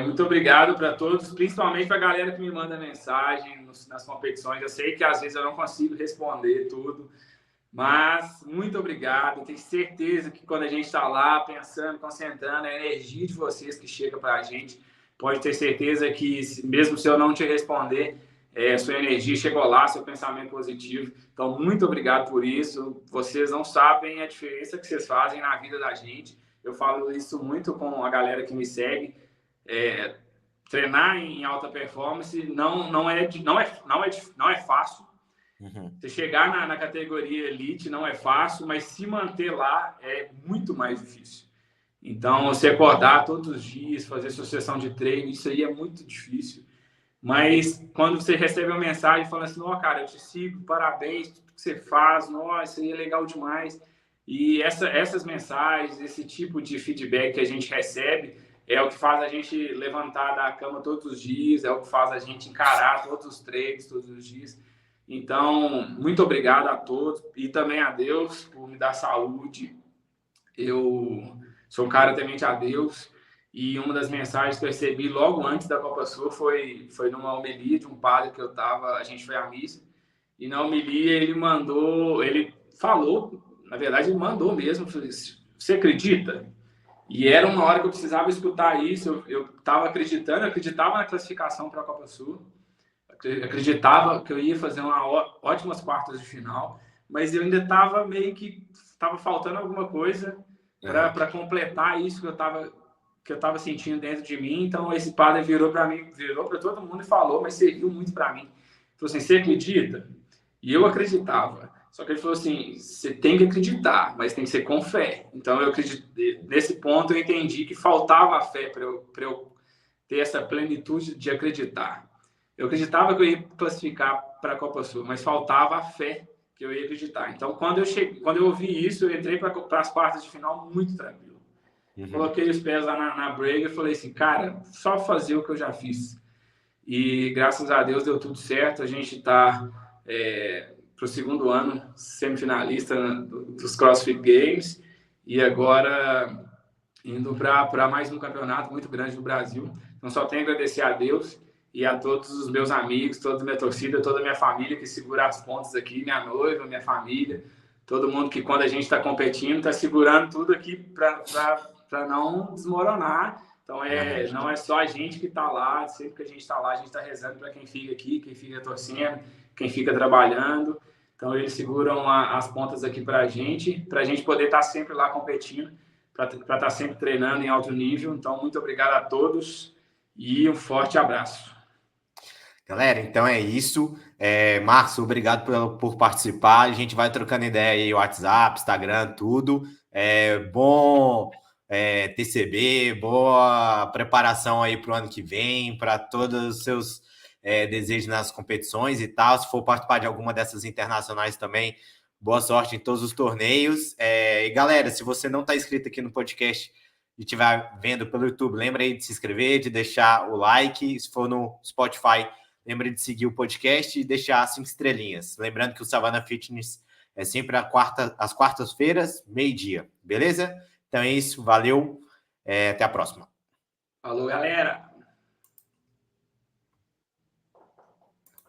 muito obrigado para todos, principalmente para a galera que me manda mensagem nas competições. Eu sei que às vezes eu não consigo responder tudo, mas muito obrigado. Tenho certeza que quando a gente está lá pensando, concentrando, a energia de vocês que chega para a gente, pode ter certeza que, mesmo se eu não te responder, sua energia chegou lá, seu pensamento positivo. Então, muito obrigado por isso. Vocês não sabem a diferença que vocês fazem na vida da gente. Eu falo isso muito com a galera que me segue. Treinar em alta performance não é fácil. Uhum. Você chegar na categoria elite não é fácil, mas se manter lá é muito mais difícil. Então, você acordar todos os dias, fazer sua sessão de treino, isso aí é muito difícil. Mas quando você recebe uma mensagem falando assim, ó, cara, eu te sigo, parabéns, tudo que você faz, nossa, isso aí é legal demais. E essas mensagens, esse tipo de feedback que a gente recebe é o que faz a gente levantar da cama todos os dias, é o que faz a gente encarar todos os treinos todos os dias. Então, muito obrigado a todos e também a Deus por me dar saúde. Eu sou um cara temente a Deus e uma das mensagens que eu recebi logo antes da Copa Sul foi numa homilia de um padre que eu tava, a gente foi à missa, e na homilia ele falou, na verdade ele mandou mesmo, você acredita? E era uma hora que eu precisava escutar isso, eu estava acreditando, eu acreditava na classificação para a Copa Sul, acreditava que eu ia fazer ótimas quartas de final, mas eu ainda estava meio que estava faltando alguma coisa para completar isso que eu estava sentindo dentro de mim. Então esse padre virou para mim, virou para todo mundo e falou, mas serviu muito para mim. Falou assim: "Você acredita?" E eu acreditava. Só que ele falou assim: "Você tem que acreditar, mas tem que ser com fé." Então eu acredito, nesse ponto eu entendi que faltava a fé para eu ter essa plenitude de acreditar. Eu acreditava que eu ia classificar para a Copa Sul, mas faltava a fé que eu ia acreditar. Então, quando eu ouvi isso, eu entrei para as quartas de final muito tranquilo. Coloquei os pés lá na brega e falei assim, cara, só fazer o que eu já fiz. E graças a Deus deu tudo certo. A gente está para o segundo ano semifinalista dos CrossFit Games e agora indo para mais um campeonato muito grande no Brasil. Então, só tenho a agradecer a Deus e a todos os meus amigos, toda a minha torcida, toda a minha família que segura as pontas aqui, minha noiva, minha família, todo mundo que quando a gente está competindo está segurando tudo aqui para não desmoronar. Então não é só a gente que está lá, sempre que a gente está lá, a gente está rezando para quem fica aqui, quem fica torcendo, quem fica trabalhando. Então eles seguram as pontas aqui para a gente poder estar sempre lá competindo, para estar sempre treinando em alto nível. Então muito obrigado a todos e um forte abraço. Galera, então é isso. Marcos, obrigado por participar. A gente vai trocando ideia aí, WhatsApp, Instagram, tudo. Bom TCB, boa preparação aí para o ano que vem, para todos os seus desejos nas competições e tal. Se for participar de alguma dessas internacionais também, boa sorte em todos os torneios. E galera, se você não está inscrito aqui no podcast e estiver vendo pelo YouTube, lembra aí de se inscrever, de deixar o like. Se for no Spotify, lembre de seguir o podcast e deixar 5 estrelinhas. Lembrando que o Savana Fitness é sempre às quartas-feiras, meio-dia. Beleza? Então é isso. Valeu. Até a próxima. Falou, galera!